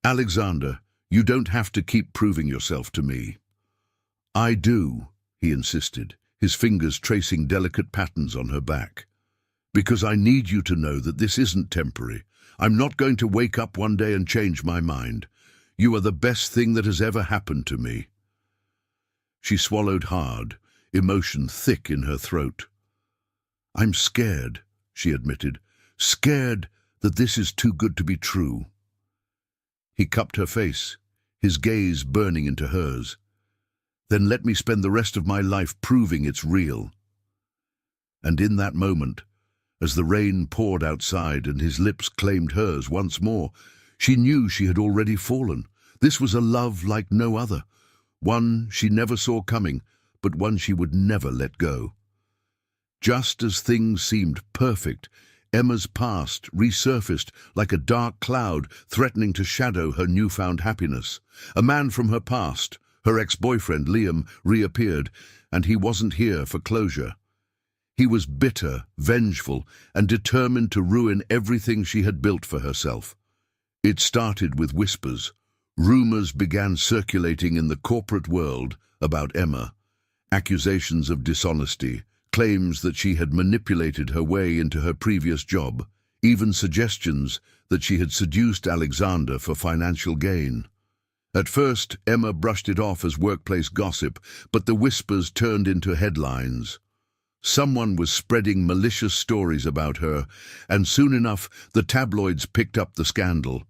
Speaker 1: "Alexander, you don't have to keep proving yourself to me." "I do," he insisted, his fingers tracing delicate patterns on her back. "Because I need you to know that this isn't temporary. I'm not going to wake up one day and change my mind. You are the best thing that has ever happened to me." She swallowed hard, emotion thick in her throat. "I'm scared," she admitted, "scared that this is too good to be true." He cupped her face, his gaze burning into hers. "Then let me spend the rest of my life proving it's real." And in that moment, as the rain poured outside and his lips claimed hers once more, she knew she had already fallen. This was a love like no other, one she never saw coming, but one she would never let go. Just as things seemed perfect, Emma's past resurfaced like a dark cloud threatening to shadow her newfound happiness. A man from her past, her ex-boyfriend Liam, reappeared, and he wasn't here for closure. He was bitter, vengeful, and determined to ruin everything she had built for herself. It started with whispers. Rumors began circulating in the corporate world about Emma. Accusations of dishonesty, claims that she had manipulated her way into her previous job, even suggestions that she had seduced Alexander for financial gain. At first, Emma brushed it off as workplace gossip, but the whispers turned into headlines. Someone was spreading malicious stories about her, and soon enough the tabloids picked up the scandal.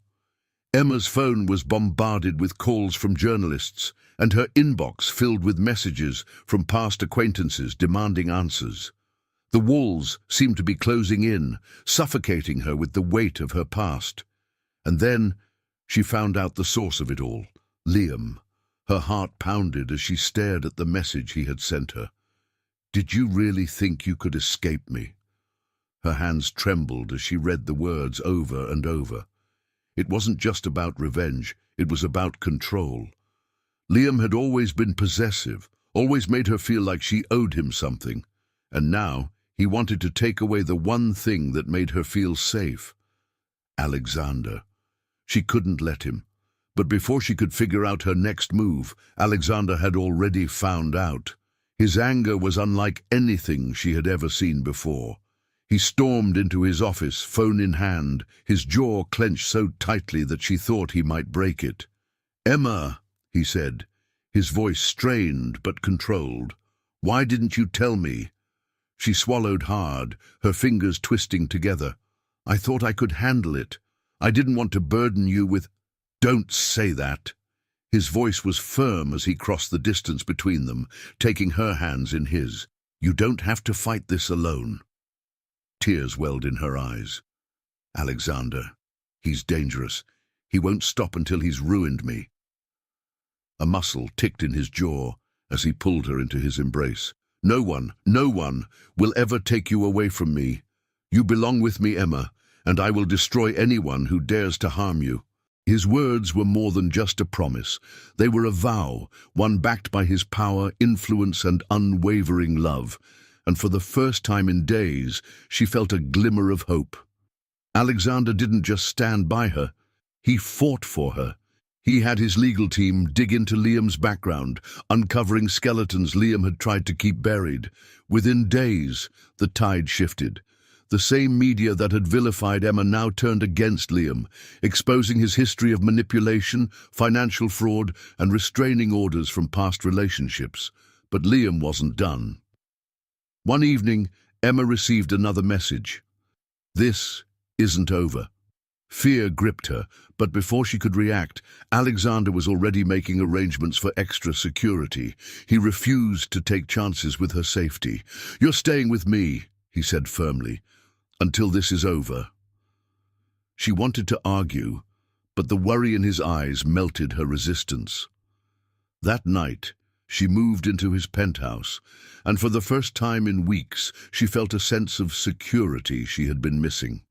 Speaker 1: Emma's phone was bombarded with calls from journalists, and her inbox filled with messages from past acquaintances demanding answers. The walls seemed to be closing in, suffocating her with the weight of her past. And then she found out the source of it all, Liam. Her heart pounded as she stared at the message he had sent her. "Did you really think you could escape me?" Her hands trembled as she read the words over and over. It wasn't just about revenge, it was about control. Liam had always been possessive, always made her feel like she owed him something. And now he wanted to take away the one thing that made her feel safe. Alexander. She couldn't let him. But before she could figure out her next move, Alexander had already found out. His anger was unlike anything she had ever seen before. He stormed into his office, phone in hand, his jaw clenched so tightly that she thought he might break it. "Emma," he said, his voice strained but controlled. "Why didn't you tell me?" She swallowed hard, her fingers twisting together. "I thought I could handle it. I didn't want to burden you with—" "Don't say that." His voice was firm as he crossed the distance between them, taking her hands in his. "You don't have to fight this alone." Tears welled in her eyes. "Alexander, he's dangerous. He won't stop until he's ruined me." A muscle ticked in his jaw as he pulled her into his embrace. No one will ever take you away from me. You belong with me, Emma, and I will destroy anyone who dares to harm you." His words were more than just a promise. They were a vow, one backed by his power, influence, and unwavering love. And for the first time in days, she felt a glimmer of hope. Alexander didn't just stand by her. He fought for her. He had his legal team dig into Liam's background, uncovering skeletons Liam had tried to keep buried. Within days, the tide shifted. The same media that had vilified Emma now turned against Liam, exposing his history of manipulation, financial fraud, and restraining orders from past relationships. But Liam wasn't done. One evening, Emma received another message. "This isn't over." Fear gripped her, but before she could react, Alexander was already making arrangements for extra security. He refused to take chances with her safety. "You're staying with me," he said firmly, "until this is over." She wanted to argue, but the worry in his eyes melted her resistance. That night, she moved into his penthouse, and for the first time in weeks, she felt a sense of security she had been missing.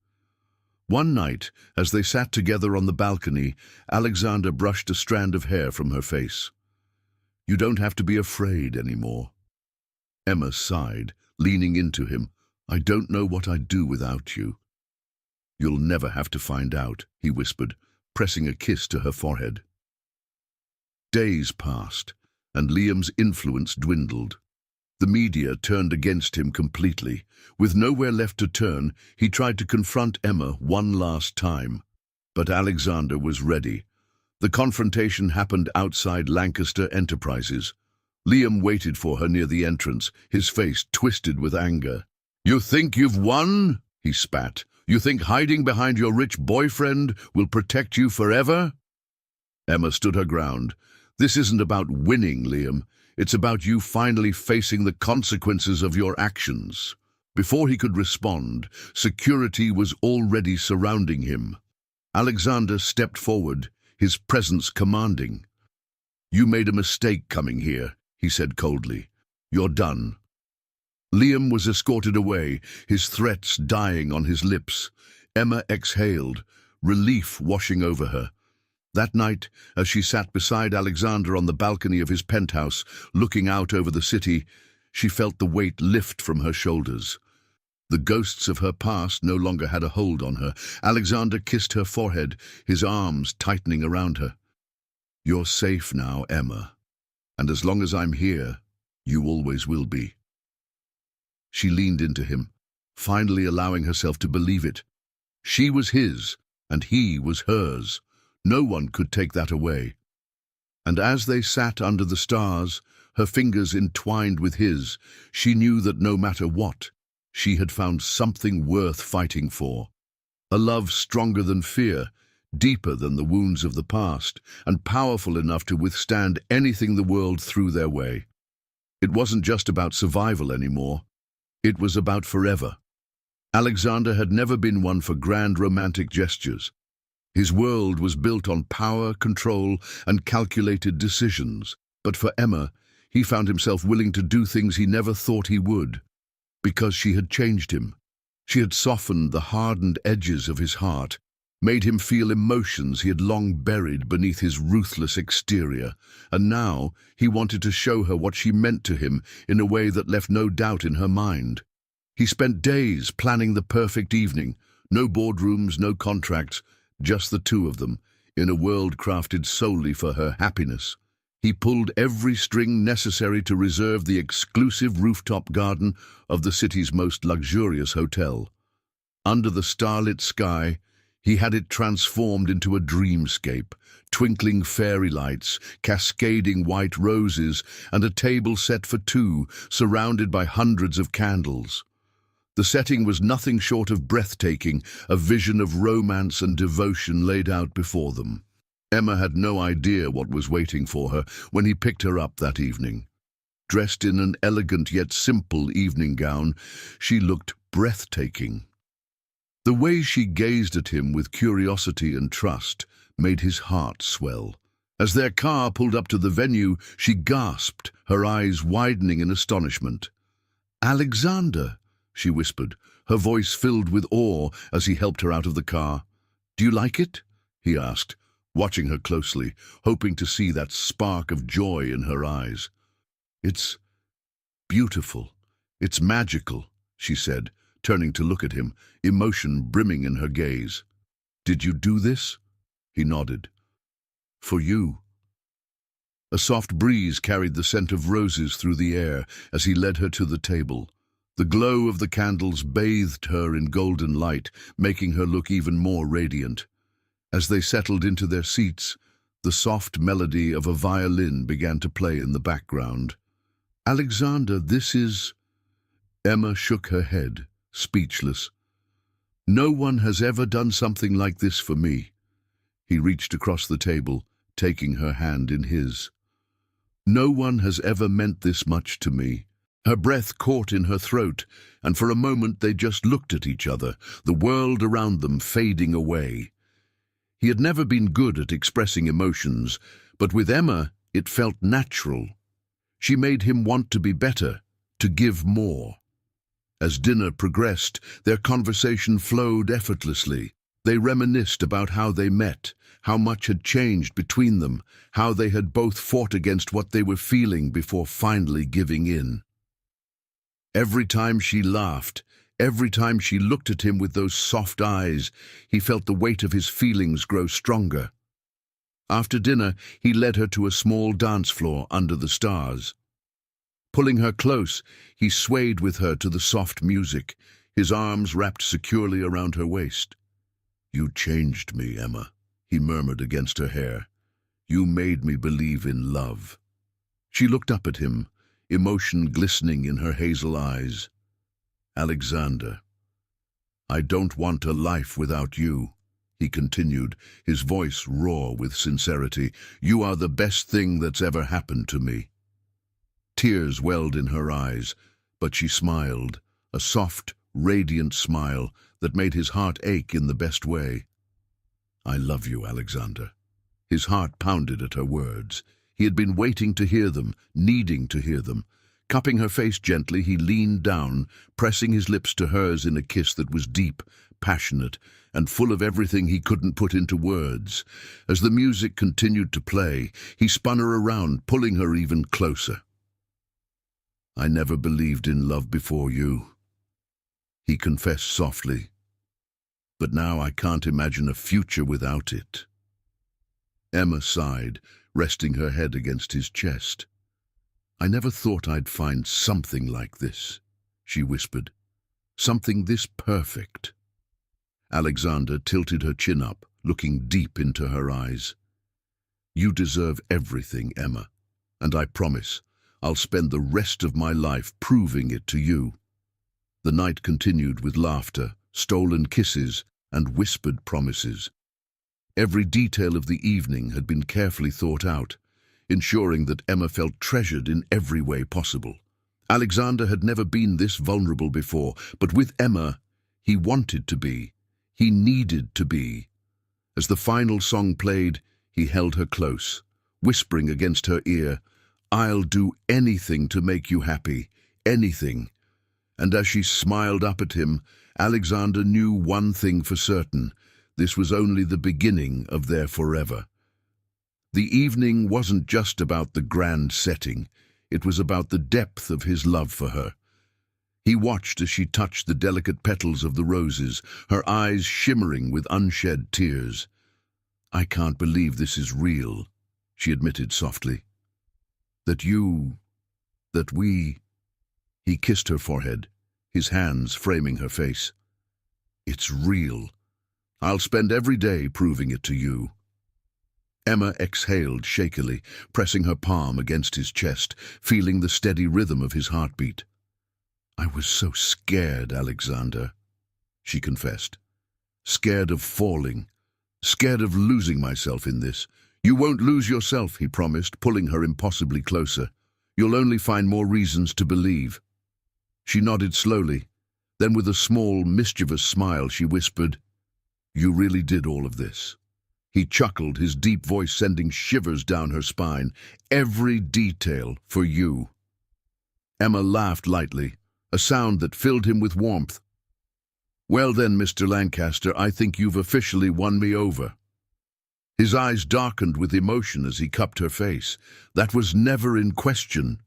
Speaker 1: One night, as they sat together on the balcony, Alexander brushed a strand of hair from her face. "You don't have to be afraid anymore." Emma sighed, leaning into him. "I don't know what I'd do without you." "You'll never have to find out," he whispered, pressing a kiss to her forehead. Days passed, and Liam's influence dwindled. The media turned against him completely. With nowhere left to turn, he tried to confront Emma one last time. But Alexander was ready. The confrontation happened outside Lancaster Enterprises. Liam waited for her near the entrance, his face twisted with anger. "You think you've won?" he spat. "You think hiding behind your rich boyfriend will protect you forever?" Emma stood her ground. "This isn't about winning, Liam. It's about you finally facing the consequences of your actions." Before he could respond, security was already surrounding him. Alexander stepped forward, his presence commanding. "You made a mistake coming here," he said coldly. "You're done." Liam was escorted away, his threats dying on his lips. Emma exhaled, relief washing over her. That night, as she sat beside Alexander on the balcony of his penthouse, looking out over the city, she felt the weight lift from her shoulders. The ghosts of her past no longer had a hold on her. Alexander kissed her forehead, his arms tightening around her. "You're safe now, Emma, and as long as I'm here, you always will be." She leaned into him, finally allowing herself to believe it. She was his, and he was hers. No one could take that away. And as they sat under the stars, her fingers entwined with his, she knew that no matter what, she had found something worth fighting for. A love stronger than fear, deeper than the wounds of the past, and powerful enough to withstand anything the world threw their way. It wasn't just about survival anymore. It was about forever. Alexander had never been one for grand romantic gestures. His world was built on power, control, and calculated decisions. But for Emma, he found himself willing to do things he never thought he would, because she had changed him. She had softened the hardened edges of his heart, made him feel emotions he had long buried beneath his ruthless exterior, and now he wanted to show her what she meant to him in a way that left no doubt in her mind. He spent days planning the perfect evening, no boardrooms, no contracts, just the two of them, in a world crafted solely for her happiness. He pulled every string necessary to reserve the exclusive rooftop garden of the city's most luxurious hotel. Under the starlit sky, he had it transformed into a dreamscape, twinkling fairy lights, cascading white roses, and a table set for two, surrounded by hundreds of candles. The setting was nothing short of breathtaking, a vision of romance and devotion laid out before them. Emma had no idea what was waiting for her when he picked her up that evening. Dressed in an elegant yet simple evening gown, she looked breathtaking. The way she gazed at him with curiosity and trust made his heart swell. As their car pulled up to the venue, she gasped, her eyes widening in astonishment. "Alexander," she whispered, her voice filled with awe as he helped her out of the car. "Do you like it?" he asked, watching her closely, hoping to see that spark of joy in her eyes. "It's beautiful. It's magical," she said, turning to look at him, emotion brimming in her gaze. "Did you do this?" He nodded. "For you." A soft breeze carried the scent of roses through the air as he led her to the table. The glow of the candles bathed her in golden light, making her look even more radiant. As they settled into their seats, the soft melody of a violin began to play in the background. "Alexander, this is—" Emma shook her head, speechless. "No one has ever done something like this for me." He reached across the table, taking her hand in his. "No one has ever meant this much to me." Her breath caught in her throat, and for a moment they just looked at each other, the world around them fading away. He had never been good at expressing emotions, but with Emma it felt natural. She made him want to be better, to give more. As dinner progressed, their conversation flowed effortlessly. They reminisced about how they met, how much had changed between them, how they had both fought against what they were feeling before finally giving in. Every time she laughed, every time she looked at him with those soft eyes, he felt the weight of his feelings grow stronger. After dinner, he led her to a small dance floor under the stars. Pulling her close, he swayed with her to the soft music, his arms wrapped securely around her waist. "You changed me, Emma," he murmured against her hair. "You made me believe in love." She looked up at him, emotion glistening in her hazel eyes. "Alexander, I don't want a life without you," he continued, his voice raw with sincerity. "You are the best thing that's ever happened to me." Tears welled in her eyes, but she smiled, a soft, radiant smile that made his heart ache in the best way. "I love you, Alexander." His heart pounded at her words. He had been waiting to hear them, needing to hear them. Cupping her face gently, he leaned down, pressing his lips to hers in a kiss that was deep, passionate, and full of everything he couldn't put into words. As the music continued to play, he spun her around, pulling her even closer. "I never believed in love before you," he confessed softly. "But now I can't imagine a future without it." Emma sighed, resting her head against his chest. "I never thought I'd find something like this," she whispered. "Something this perfect." Alexander tilted her chin up, looking deep into her eyes. "You deserve everything, Emma, and I promise I'll spend the rest of my life proving it to you." The night continued with laughter, stolen kisses, and whispered promises. Every detail of the evening had been carefully thought out, ensuring that Emma felt treasured in every way possible. Alexander had never been this vulnerable before, but with Emma, he wanted to be. He needed to be. As the final song played, he held her close, whispering against her ear, "I'll do anything to make you happy, anything." And as she smiled up at him, Alexander knew one thing for certain: this was only the beginning of their forever. The evening wasn't just about the grand setting, it was about the depth of his love for her. He watched as she touched the delicate petals of the roses, her eyes shimmering with unshed tears. "I can't believe this is real," she admitted softly. "That we—" He kissed her forehead, his hands framing her face. "It's real. I'll spend every day proving it to you." Emma exhaled shakily, pressing her palm against his chest, feeling the steady rhythm of his heartbeat. "I was so scared, Alexander," she confessed. "Scared of falling, scared of losing myself in this." "You won't lose yourself," he promised, pulling her impossibly closer. "You'll only find more reasons to believe." She nodded slowly. Then with a small, mischievous smile, she whispered, "You really did all of this?" He chuckled, his deep voice sending shivers down her spine. "Every detail for you." Emma laughed lightly, a sound that filled him with warmth. "Well then, Mr. Lancaster, I think you've officially won me over." His eyes darkened with emotion as he cupped her face. That was never in question.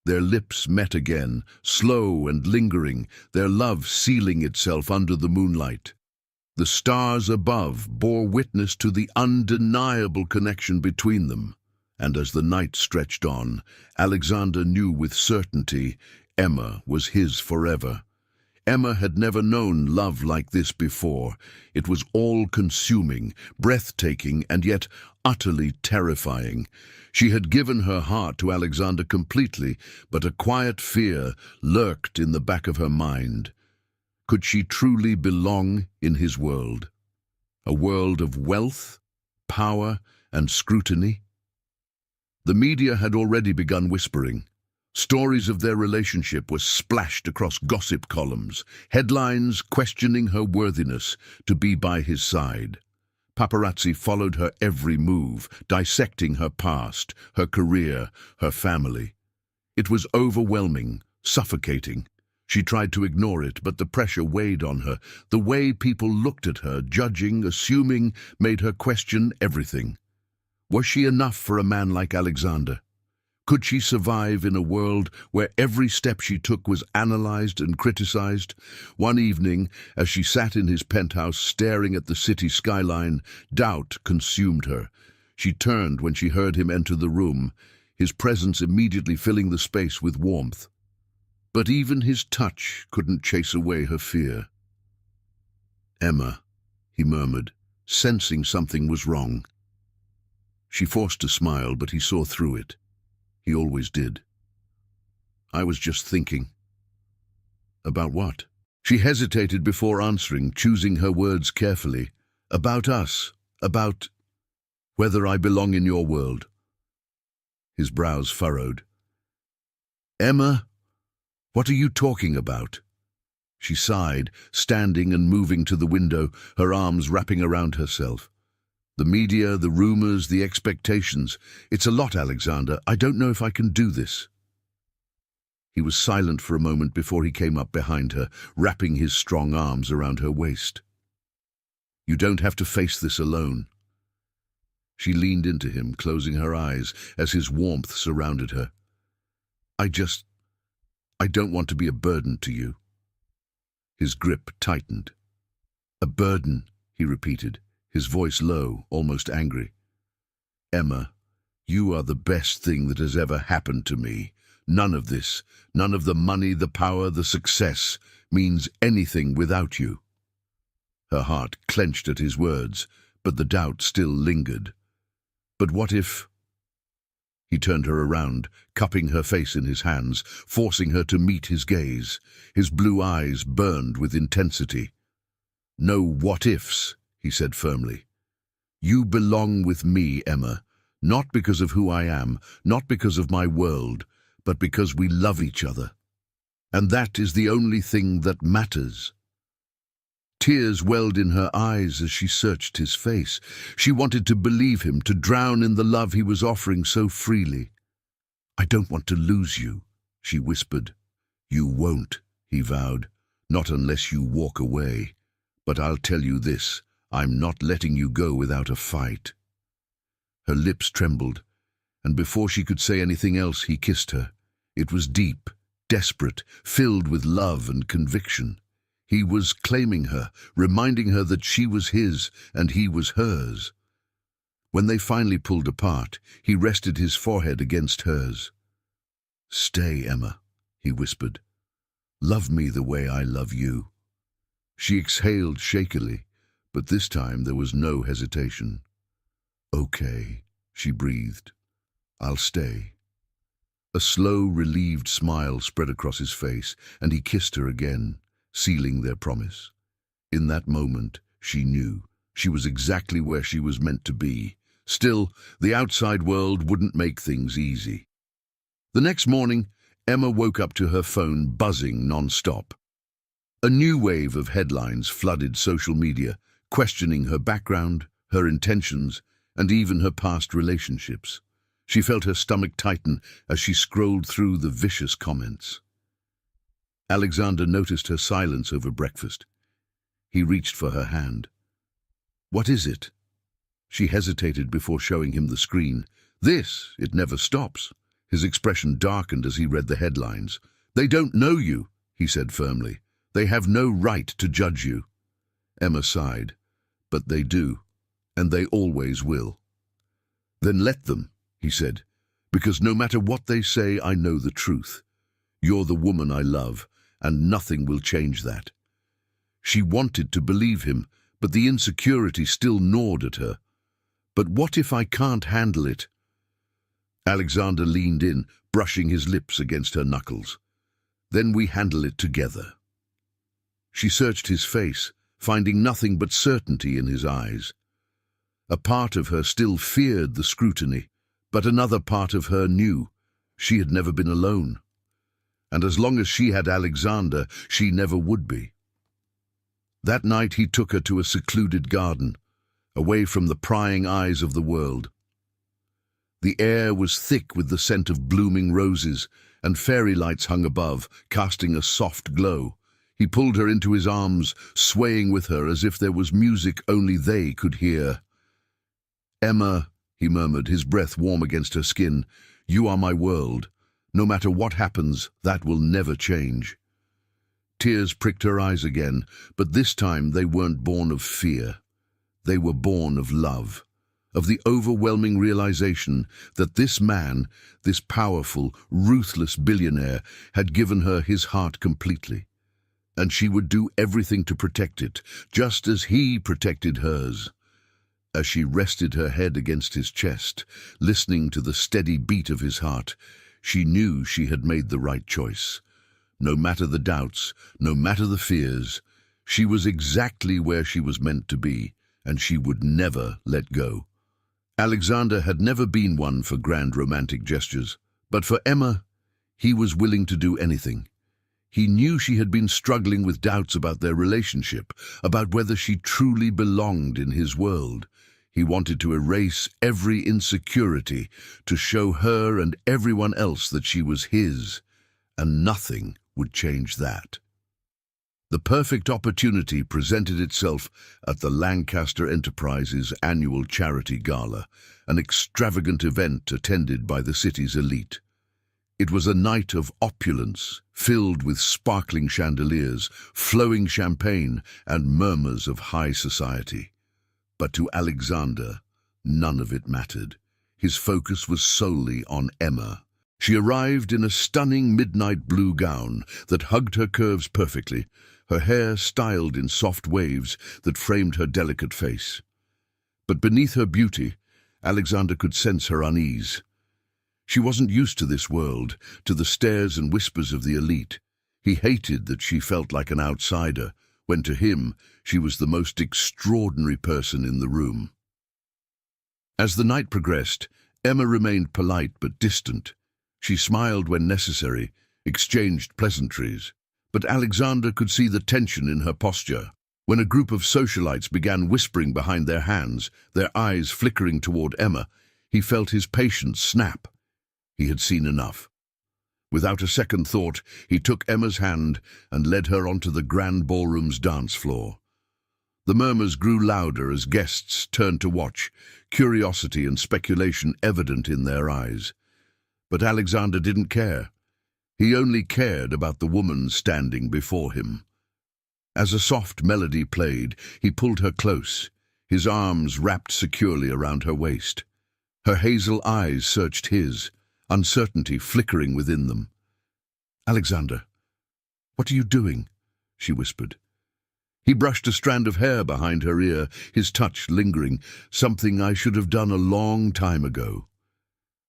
Speaker 1: Their lips met again, slow and lingering, their love sealing itself under the moonlight. The stars above bore witness to the undeniable connection between them, and as the night stretched on, Alexander knew with certainty Emma was his forever. Emma had never known love like this before. It was all-consuming, breathtaking, and yet utterly terrifying. She had given her heart to Alexander completely, but a quiet fear lurked in the back of her mind. Could she truly belong in his world? A world of wealth, power, and scrutiny? The media had already begun whispering. Stories of their relationship were splashed across gossip columns, headlines questioning her worthiness to be by his side. Paparazzi followed her every move, dissecting her past, her career, her family. It was overwhelming, suffocating. She tried to ignore it, but the pressure weighed on her. The way people looked at her, judging, assuming, made her question everything. Was she enough for a man like Alexander? Could she survive in a world where every step she took was analyzed and criticized? One evening, as she sat in his penthouse staring at the city skyline, doubt consumed her. She turned when she heard him enter the room, his presence immediately filling the space with warmth. But even his touch couldn't chase away her fear. "Emma," he murmured, sensing something was wrong. She forced a smile, but he saw through it. He always did. "I was just thinking." "About what?" She hesitated before answering, choosing her words carefully. "About us. About whether I belong in your world." His brows furrowed. "Emma, what are you talking about?" She sighed, standing and moving to the window, her arms wrapping around herself. "The media, the rumors, the expectations. It's a lot, Alexander. I don't know if I can do this." He was silent for a moment before he came up behind her, wrapping his strong arms around her waist. "You don't have to face this alone." She leaned into him, closing her eyes as his warmth surrounded her. I don't want to be a burden to you." His grip tightened. "A burden," he repeated, his voice low, almost angry. "Emma, you are the best thing that has ever happened to me. None of this, none of the money, the power, the success, means anything without you." Her heart clenched at his words, but the doubt still lingered. But what if... He turned her around, cupping her face in his hands, forcing her to meet his gaze. His blue eyes burned with intensity. "No what-ifs," he said firmly. "You belong with me, Emma, not because of who I am, not because of my world, but because we love each other. And that is the only thing that matters. Tears welled in her eyes as she searched his face. She wanted to believe him, to drown in the love he was offering so freely. "I don't want to lose you," she whispered. "You won't," he vowed, "not unless you walk away. But I'll tell you this, I'm not letting you go without a fight." Her lips trembled, and before she could say anything else, he kissed her. It was deep, desperate, filled with love and conviction. He was claiming her, reminding her that she was his and he was hers. When they finally pulled apart, he rested his forehead against hers. "Stay, Emma," he whispered. "Love me the way I love you." She exhaled shakily, but this time there was no hesitation. "Okay," she breathed. "I'll stay." A slow, relieved smile spread across his face, and he kissed her again, sealing their promise. In that moment, she knew she was exactly where she was meant to be. Still, the outside world wouldn't make things easy. The next morning, Emma woke up to her phone buzzing non-stop. A new wave of headlines flooded social media, questioning her background, her intentions, and even her past relationships. She felt her stomach tighten as she scrolled through the vicious comments. Alexander noticed her silence over breakfast. He reached for her hand. "What is it?" She hesitated before showing him the screen. "This, it never stops." His expression darkened as he read the headlines. "They don't know you," he said firmly. "They have no right to judge you." Emma sighed. "But they do, and they always will." "Then let them," he said, "because no matter what they say, I know the truth. You're the woman I love, and nothing will change that." She wanted to believe him, but the insecurity still gnawed at her. "But what if I can't handle it?" Alexander leaned in, brushing his lips against her knuckles. "Then we handle it together." She searched his face, finding nothing but certainty in his eyes. A part of her still feared the scrutiny, but another part of her knew she had never been alone. And as long as she had Alexander, she never would be. That night he took her to a secluded garden, away from the prying eyes of the world. The air was thick with the scent of blooming roses, and fairy lights hung above, casting a soft glow. He pulled her into his arms, swaying with her as if there was music only they could hear. "Emma," he murmured, his breath warm against her skin, "you are my world. No matter what happens, that will never change." Tears pricked her eyes again, but this time they weren't born of fear. They were born of love, of the overwhelming realization that this man, this powerful, ruthless billionaire, had given her his heart completely. And she would do everything to protect it, just as he protected hers. As she rested her head against his chest, listening to the steady beat of his heart, she knew she had made the right choice. No matter the doubts, no matter the fears, she was exactly where she was meant to be, and she would never let go. Alexander had never been one for grand romantic gestures, but for Emma, he was willing to do anything. He knew she had been struggling with doubts about their relationship, about whether she truly belonged in his world. He wanted to erase every insecurity, to show her and everyone else that she was his, and nothing would change that. The perfect opportunity presented itself at the Lancaster Enterprises annual charity gala, an extravagant event attended by the city's elite. It was a night of opulence, filled with sparkling chandeliers, flowing champagne, and murmurs of high society. But to Alexander, none of it mattered. His focus was solely on Emma. She arrived in a stunning midnight blue gown that hugged her curves perfectly, her hair styled in soft waves that framed her delicate face. But beneath her beauty, Alexander could sense her unease. She wasn't used to this world, to the stares and whispers of the elite. He hated that she felt like an outsider, when to him she was the most extraordinary person in the room. As the night progressed, Emma remained polite but distant. She smiled when necessary, exchanged pleasantries. But Alexander could see the tension in her posture. When a group of socialites began whispering behind their hands, their eyes flickering toward Emma, he felt his patience snap. He had seen enough. Without a second thought, he took Emma's hand and led her onto the grand ballroom's dance floor. The murmurs grew louder as guests turned to watch, curiosity and speculation evident in their eyes. But Alexander didn't care. He only cared about the woman standing before him. As a soft melody played, he pulled her close, his arms wrapped securely around her waist. Her hazel eyes searched his, uncertainty flickering within them. "Alexander, what are you doing?" she whispered. He brushed a strand of hair behind her ear, his touch lingering, "Something I should have done a long time ago."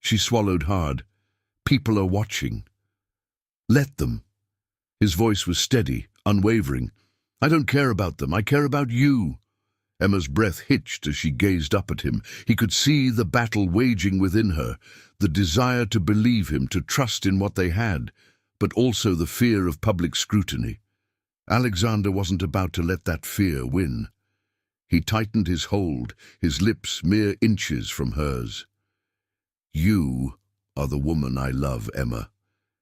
Speaker 1: She swallowed hard. "People are watching." "Let them." His voice was steady, unwavering. "I don't care about them. I care about you." Emma's breath hitched as she gazed up at him. He could see the battle waging within her, the desire to believe him, to trust in what they had, but also the fear of public scrutiny. Alexander wasn't about to let that fear win. He tightened his hold, his lips mere inches from hers. "You are the woman I love, Emma,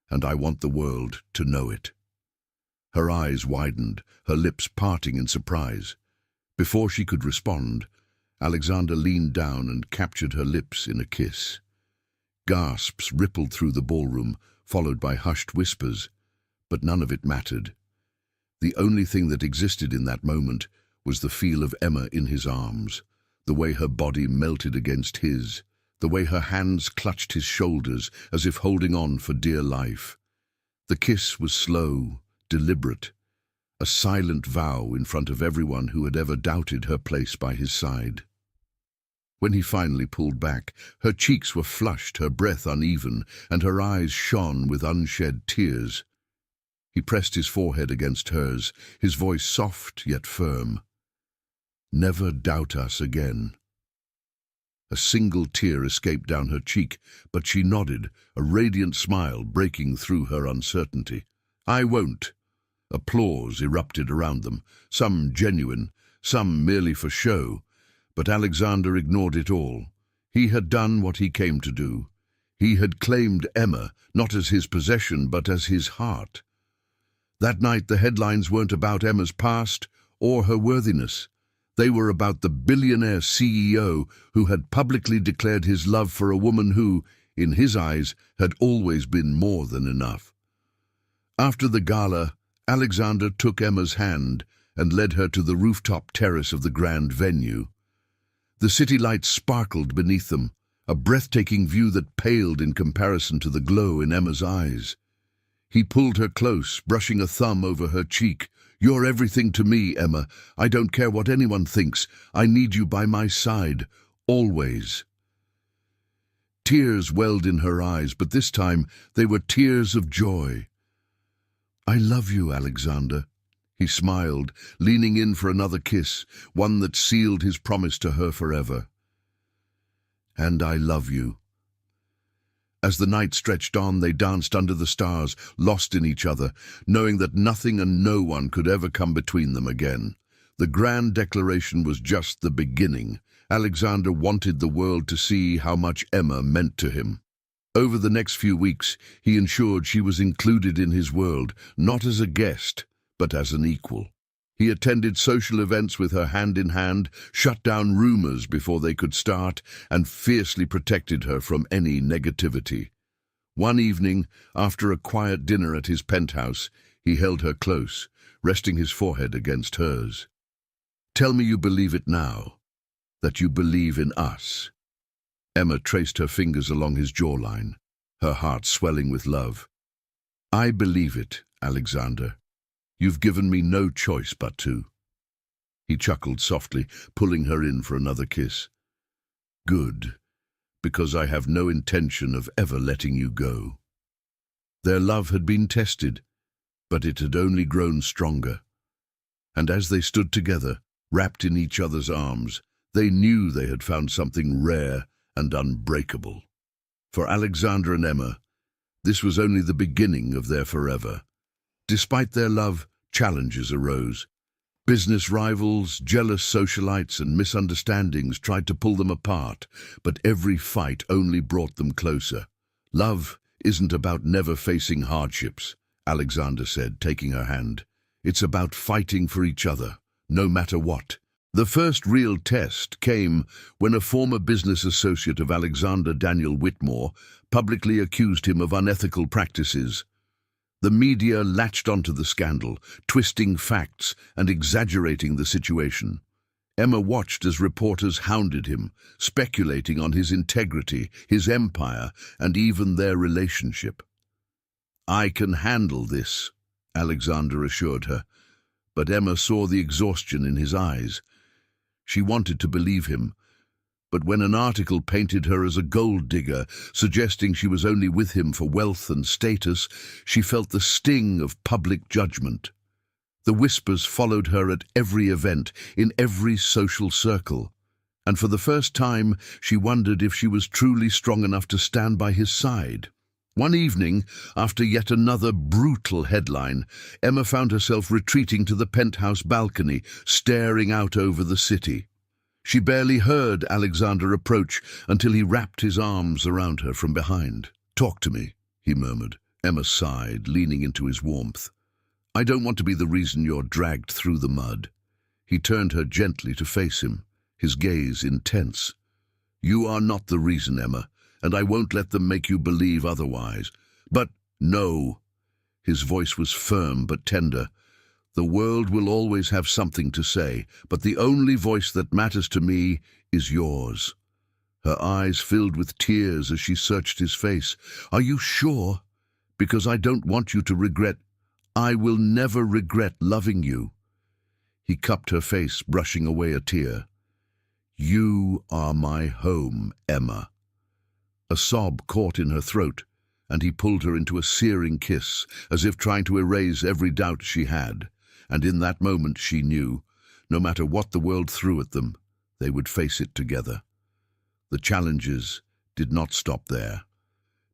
Speaker 1: and I want the world to know it." Her eyes widened, her lips parting in surprise. Before she could respond, Alexander leaned down and captured her lips in a kiss. Gasps rippled through the ballroom, followed by hushed whispers, but none of it mattered. The only thing that existed in that moment was the feel of Emma in his arms, the way her body melted against his, the way her hands clutched his shoulders as if holding on for dear life. The kiss was slow, deliberate, a silent vow in front of everyone who had ever doubted her place by his side. When he finally pulled back, her cheeks were flushed, her breath uneven, and her eyes shone with unshed tears. He pressed his forehead against hers, his voice soft yet firm. "Never doubt us again." A single tear escaped down her cheek, but she nodded, a radiant smile breaking through her uncertainty. "I won't." Applause erupted around them, some genuine, some merely for show, but Alexander ignored it all. He had done what he came to do. He had claimed Emma, not as his possession, but as his heart. That night the headlines weren't about Emma's past or her worthiness. They were about the billionaire CEO who had publicly declared his love for a woman who, in his eyes, had always been more than enough. After the gala, Alexander took Emma's hand and led her to the rooftop terrace of the grand venue. The city lights sparkled beneath them, a breathtaking view that paled in comparison to the glow in Emma's eyes. He pulled her close, brushing a thumb over her cheek. "You're everything to me, Emma. I don't care what anyone thinks. I need you by my side, always." Tears welled in her eyes, but this time they were tears of joy. "I love you, Alexander." He smiled, leaning in for another kiss, one that sealed his promise to her forever. "And I love you." As the night stretched on, they danced under the stars, lost in each other, knowing that nothing and no one could ever come between them again. The grand declaration was just the beginning. Alexander wanted the world to see how much Emma meant to him. Over the next few weeks, he ensured she was included in his world, not as a guest, but as an equal. He attended social events with her hand in hand, shut down rumors before they could start, and fiercely protected her from any negativity. One evening, after a quiet dinner at his penthouse, he held her close, resting his forehead against hers. "Tell me you believe it now, that you believe in us." Emma traced her fingers along his jawline, her heart swelling with love. "I believe it, Alexander. You've given me no choice but to." He chuckled softly, pulling her in for another kiss. "Good, because I have no intention of ever letting you go." Their love had been tested, but it had only grown stronger. And as they stood together, wrapped in each other's arms, they knew they had found something rare and unbreakable. For Alexander and Emma, This was only the beginning of their forever. Despite their love, challenges arose. Business rivals, jealous socialites, and misunderstandings tried to pull them apart, but every fight only brought them closer. Love isn't about never facing hardships, Alexander said, taking her hand. It's about fighting for each other, no matter what. The first real test came when a former business associate of Alexander, Daniel Whitmore, publicly accused him of unethical practices. The media latched onto the scandal, twisting facts and exaggerating the situation. Emma watched as reporters hounded him, speculating on his integrity, his empire, and even their relationship. "I can handle this," Alexander assured her, but Emma saw the exhaustion in his eyes. She wanted to believe him, but when an article painted her as a gold digger, suggesting she was only with him for wealth and status, she felt the sting of public judgment. The whispers followed her at every event, in every social circle, and for the first time she wondered if she was truly strong enough to stand by his side. One evening, after yet another brutal headline, Emma found herself retreating to the penthouse balcony, staring out over the city. She barely heard Alexander approach until he wrapped his arms around her from behind. "Talk to me," he murmured. Emma sighed, leaning into his warmth. "I don't want to be the reason you're dragged through the mud." He turned her gently to face him, his gaze intense. "You are not the reason, Emma, and I won't let them make you believe otherwise. But no." His voice was firm but tender. "The world will always have something to say, but the only voice that matters to me is yours." Her eyes filled with tears as she searched his face. "Are you sure? Because I don't want you to regret. I will never regret loving you." He cupped her face, brushing away a tear. "You are my home, Emma." A sob caught in her throat, and he pulled her into a searing kiss, as if trying to erase every doubt she had. And in that moment she knew, no matter what the world threw at them, they would face it together. The challenges did not stop there.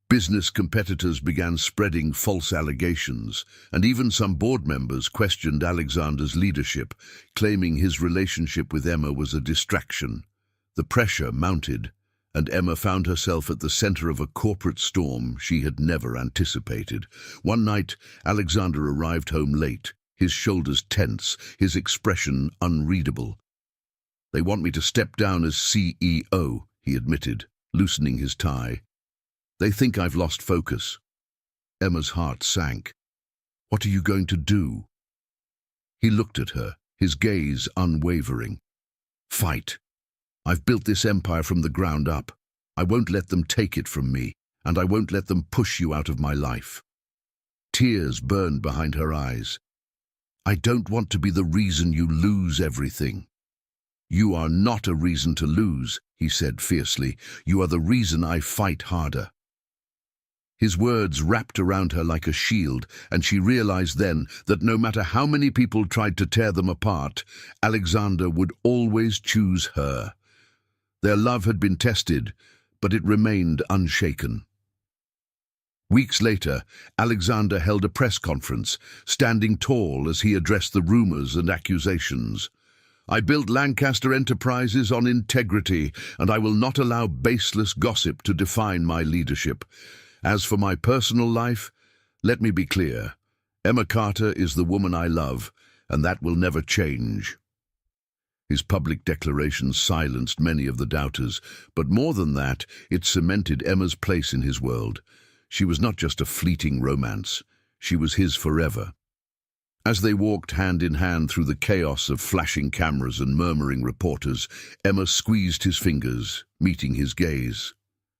Speaker 1: Business competitors began spreading false allegations, and even some board members questioned Alexander's leadership, claiming his relationship with Emma was a distraction. The pressure mounted, and Emma found herself at the center of a corporate storm she had never anticipated. One night, Alexander arrived home late, his shoulders tense, his expression unreadable. "They want me to step down as CEO, he admitted, loosening his tie. "They think I've lost focus." Emma's heart sank. "What are you going to do?" He looked at her, his gaze unwavering. "Fight. I've built this empire from the ground up. I won't let them take it from me, and I won't let them push you out of my life." Tears burned behind her eyes. "I don't want to be the reason you lose everything." "You are not a reason to lose," he said fiercely. "You are the reason I fight harder." His words wrapped around her like a shield, and she realized then that no matter how many people tried to tear them apart, Alexander would always choose her. Their love had been tested, but it remained unshaken. Weeks later, Alexander held a press conference, standing tall as he addressed the rumors and accusations. "I built Lancaster Enterprises on integrity, and I will not allow baseless gossip to define my leadership. As for my personal life, let me be clear. Emma Carter is the woman I love, and that will never change." His public declaration silenced many of the doubters, but more than that, it cemented Emma's place in his world. She was not just a fleeting romance, she was his forever. As they walked hand in hand through the chaos of flashing cameras and murmuring reporters, Emma squeezed his fingers, meeting his gaze.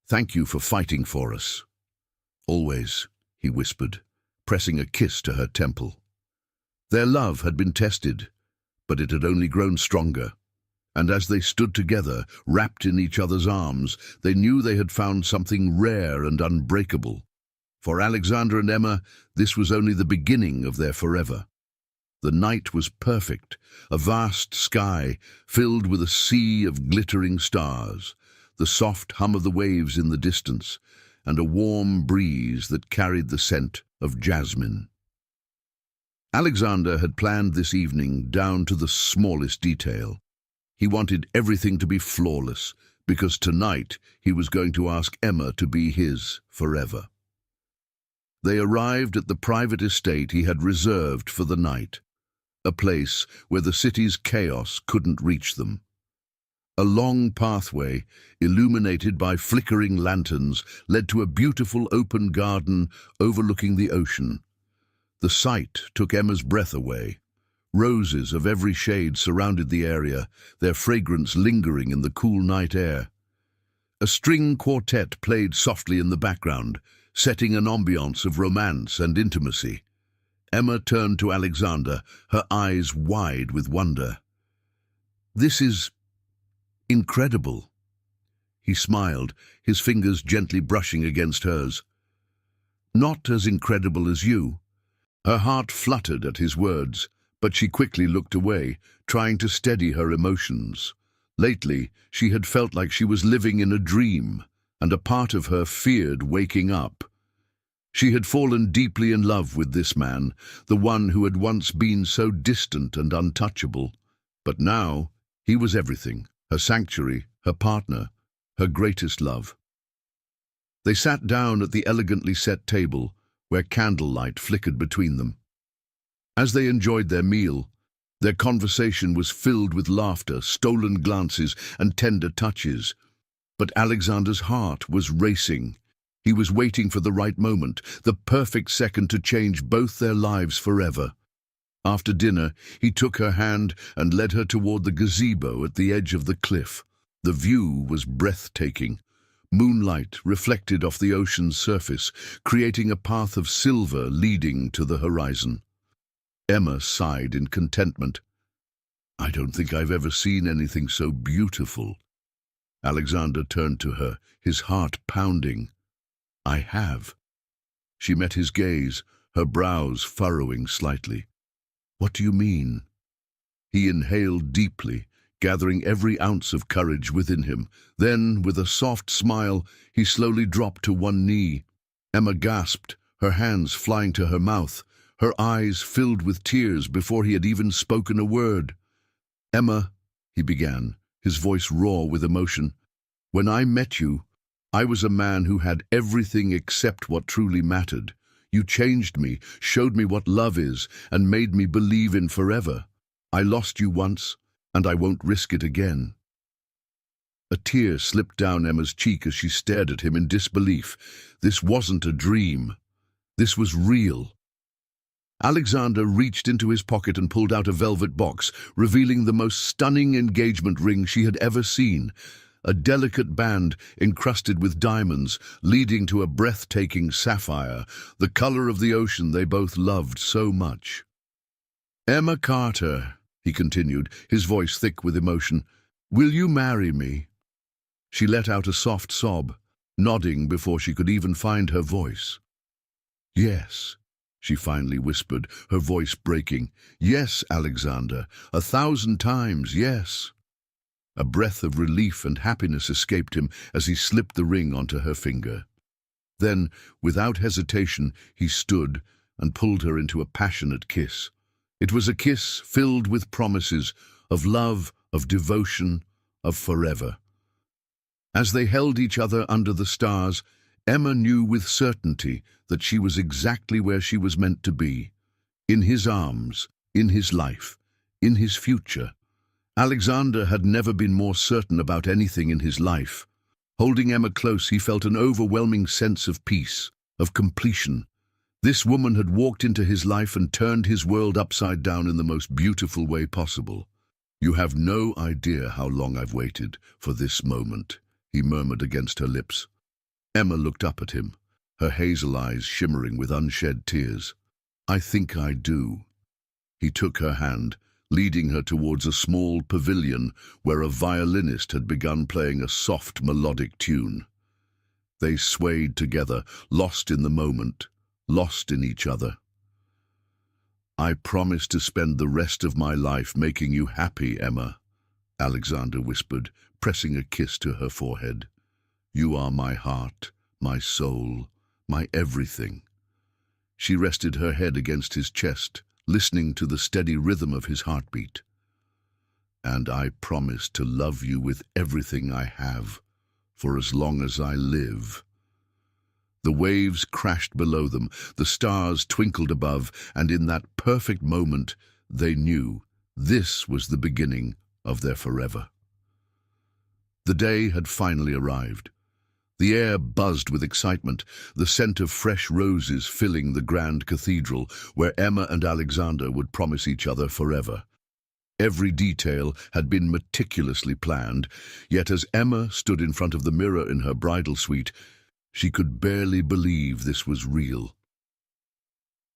Speaker 1: "Thank you for fighting for us." "Always," he whispered, pressing a kiss to her temple. Their love had been tested, but it had only grown stronger. And as they stood together, wrapped in each other's arms, they knew they had found something rare and unbreakable. For Alexander and Emma, this was only the beginning of their forever. The night was perfect, a vast sky filled with a sea of glittering stars, the soft hum of the waves in the distance, and a warm breeze that carried the scent of jasmine. Alexander had planned this evening down to the smallest detail. He wanted everything to be flawless, because tonight he was going to ask Emma to be his forever. They arrived at the private estate he had reserved for the night, a place where the city's chaos couldn't reach them. A long pathway, illuminated by flickering lanterns, led to a beautiful open garden overlooking the ocean. The sight took Emma's breath away. Roses of every shade surrounded the area, their fragrance lingering in the cool night air. A string quartet played softly in the background, setting an ambiance of romance and intimacy. Emma turned to Alexander, her eyes wide with wonder. "This is incredible." He smiled, his fingers gently brushing against hers. "Not as incredible as you." Her heart fluttered at his words, but she quickly looked away, trying to steady her emotions. Lately, she had felt like she was living in a dream, and a part of her feared waking up. She had fallen deeply in love with this man, the one who had once been so distant and untouchable. But now, he was everything, her sanctuary, her partner, her greatest love. They sat down at the elegantly set table, where candlelight flickered between them. As they enjoyed their meal, their conversation was filled with laughter, stolen glances, and tender touches. But Alexander's heart was racing. He was waiting for the right moment, the perfect second to change both their lives forever. After dinner, he took her hand and led her toward the gazebo at the edge of the cliff. The view was breathtaking. Moonlight reflected off the ocean's surface, creating a path of silver leading to the horizon. Emma sighed in contentment. "I don't think I've ever seen anything so beautiful." Alexander turned to her, his heart pounding. "I have." She met his gaze, her brows furrowing slightly. "What do you mean?" He inhaled deeply, gathering every ounce of courage within him. Then, with a soft smile, he slowly dropped to one knee. Emma gasped, her hands flying to her mouth, her eyes filled with tears before he had even spoken a word. "Emma," he began, his voice raw with emotion, "when I met you, I was a man who had everything except what truly mattered. You changed me, showed me what love is, and made me believe in forever. I lost you once, and I won't risk it again." A tear slipped down Emma's cheek as she stared at him in disbelief. This wasn't a dream. This was real. Alexander reached into his pocket and pulled out a velvet box, revealing the most stunning engagement ring she had ever seen. A delicate band encrusted with diamonds, leading to a breathtaking sapphire, the color of the ocean they both loved so much. "Emma Carter," he continued, his voice thick with emotion, "will you marry me?" She let out a soft sob, nodding before she could even find her voice. "Yes," she finally whispered, her voice breaking. "Yes, Alexander, 1,000 times yes." A breath of relief and happiness escaped him as he slipped the ring onto her finger. Then, without hesitation, he stood and pulled her into a passionate kiss. It was a kiss filled with promises of love, of devotion, of forever. As they held each other under the stars, Emma knew with certainty that she was exactly where she was meant to be, in his arms, in his life, in his future. Alexander had never been more certain about anything in his life. Holding Emma close, he felt an overwhelming sense of peace, of completion. This woman had walked into his life and turned his world upside down in the most beautiful way possible. "You have no idea how long I've waited for this moment," he murmured against her lips. Emma looked up at him, her hazel eyes shimmering with unshed tears. "I think I do." He took her hand, leading her towards a small pavilion where a violinist had begun playing a soft melodic tune. They swayed together, lost in the moment, lost in each other. "I promise to spend the rest of my life making you happy, Emma," Alexander whispered, pressing a kiss to her forehead. "You are my heart, my soul, my everything. She rested her head against his chest, listening to the steady rhythm of his heartbeat. And I promise to love you with everything I have, for as long as I live. The waves crashed below them, the stars twinkled above, and in that perfect moment they knew this was the beginning of their forever. The day had finally arrived. The air buzzed with excitement, the scent of fresh roses filling the grand cathedral where Emma and Alexander would promise each other forever. Every detail had been meticulously planned, yet as Emma stood in front of the mirror in her bridal suite, she could barely believe this was real.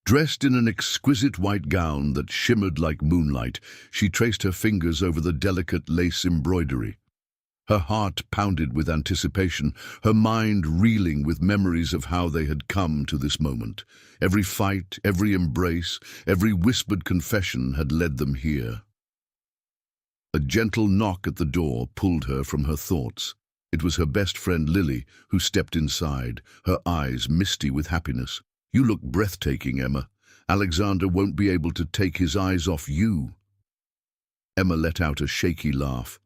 Speaker 1: Dressed in an exquisite white gown that shimmered like moonlight, she traced her fingers over the delicate lace embroidery. Her heart pounded with anticipation, her mind reeling with memories of how they had come to this moment. Every fight, every embrace, every whispered confession had led them here. A gentle knock at the door pulled her from her thoughts. It was her best friend Lily who stepped inside, her eyes misty with happiness. "You look breathtaking, Emma. Alexander won't be able to take his eyes off you." Emma let out a shaky laugh.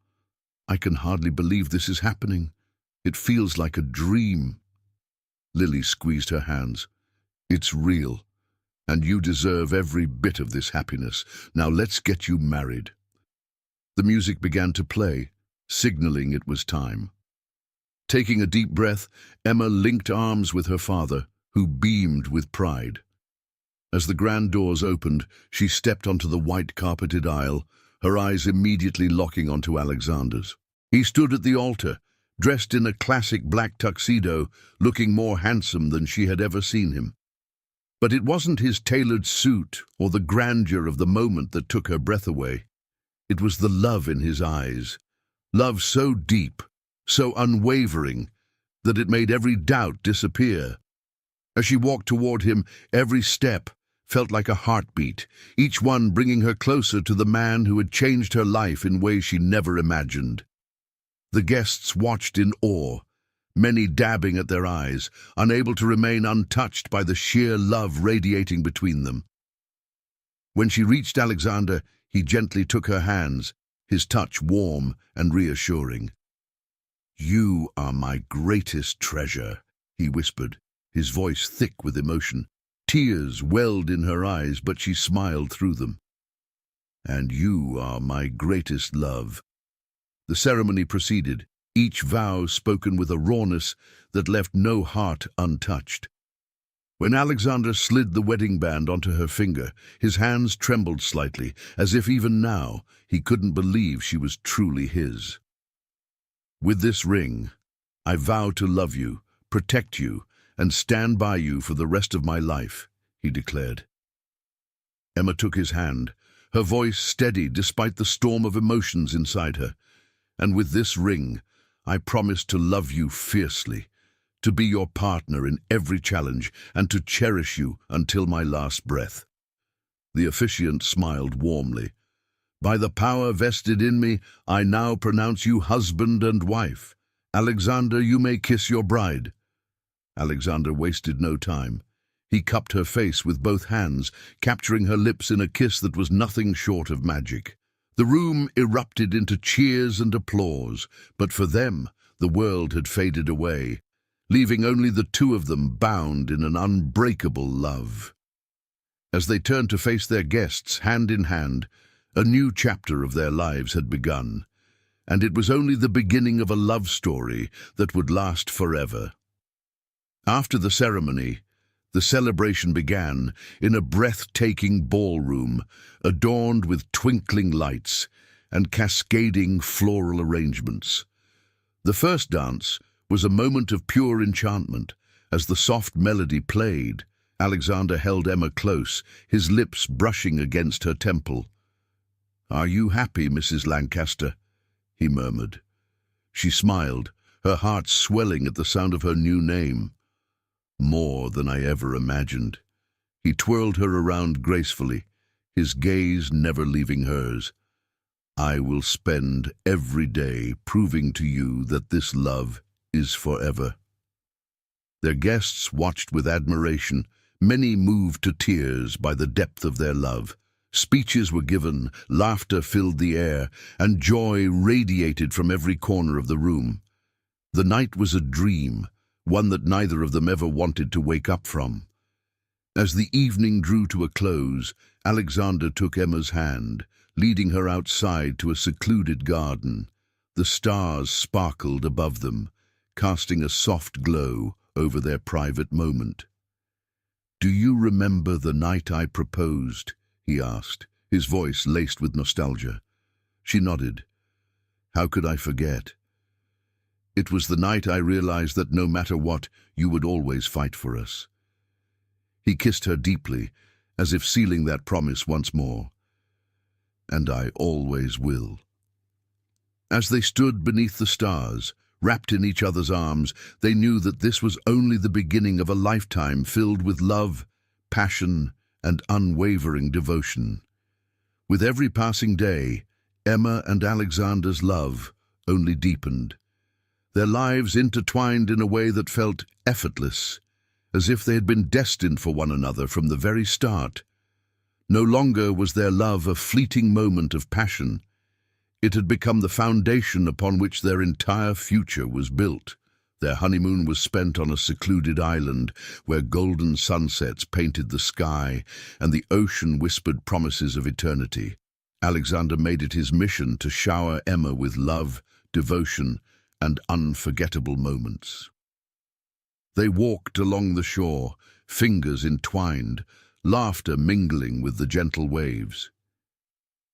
Speaker 1: "I can hardly believe this is happening. It feels like a dream." Lily squeezed her hands. "It's real, and you deserve every bit of this happiness. Now let's get you married." The music began to play, signaling it was time. Taking a deep breath, Emma linked arms with her father, who beamed with pride. As the grand doors opened, she stepped onto the white-carpeted aisle, her eyes immediately locking onto Alexander's. He stood at the altar, dressed in a classic black tuxedo, looking more handsome than she had ever seen him. But it wasn't his tailored suit or the grandeur of the moment that took her breath away. It was the love in his eyes, love so deep, so unwavering, that it made every doubt disappear. As she walked toward him, every step felt like a heartbeat, each one bringing her closer to the man who had changed her life in ways she never imagined. The guests watched in awe, many dabbing at their eyes, unable to remain untouched by the sheer love radiating between them. When she reached Alexander, he gently took her hands, his touch warm and reassuring. "You are my greatest treasure," he whispered, his voice thick with emotion. Tears welled in her eyes, but she smiled through them. "And you are my greatest love." The ceremony proceeded, each vow spoken with a rawness that left no heart untouched. When Alexander slid the wedding band onto her finger, his hands trembled slightly, as if even now he couldn't believe she was truly his. "With this ring, I vow to love you, protect you, and stand by you for the rest of my life," he declared. Emma took his hand, her voice steady despite the storm of emotions inside her. "And with this ring, I promise to love you fiercely, to be your partner in every challenge, and to cherish you until my last breath." The officiant smiled warmly. "By the power vested in me, I now pronounce you husband and wife. Alexander, you may kiss your bride." Alexander wasted no time. He cupped her face with both hands, capturing her lips in a kiss that was nothing short of magic. The room erupted into cheers and applause, but for them, the world had faded away, leaving only the two of them bound in an unbreakable love. As they turned to face their guests, hand in hand, a new chapter of their lives had begun, and it was only the beginning of a love story that would last forever. After the ceremony, the celebration began in a breathtaking ballroom, adorned with twinkling lights and cascading floral arrangements. The first dance was a moment of pure enchantment. As the soft melody played, Alexander held Emma close, his lips brushing against her temple. "Are you happy, Mrs. Lancaster?" he murmured. She smiled, her heart swelling at the sound of her new name. "More than I ever imagined." He twirled her around gracefully, his gaze never leaving hers. "I will spend every day proving to you that this love is forever." Their guests watched with admiration, many moved to tears by the depth of their love. Speeches were given, laughter filled the air, and joy radiated from every corner of the room. The night was a dream, one that neither of them ever wanted to wake up from. As the evening drew to a close, Alexander took Emma's hand, leading her outside to a secluded garden. The stars sparkled above them, casting a soft glow over their private moment. "Do you remember the night I proposed?" he asked, his voice laced with nostalgia. She nodded. "How could I forget? It was the night I realized that no matter what, you would always fight for us." He kissed her deeply, as if sealing that promise once more. "And I always will." As they stood beneath the stars, wrapped in each other's arms, they knew that this was only the beginning of a lifetime filled with love, passion, and unwavering devotion. With every passing day, Emma and Alexander's love only deepened. Their lives intertwined in a way that felt effortless, as if they had been destined for one another from the very start. No longer was their love a fleeting moment of passion. It had become the foundation upon which their entire future was built. Their honeymoon was spent on a secluded island where golden sunsets painted the sky and the ocean whispered promises of eternity. Alexander made it his mission to shower Emma with love, devotion, and unforgettable moments. They walked along the shore, fingers entwined, laughter mingling with the gentle waves.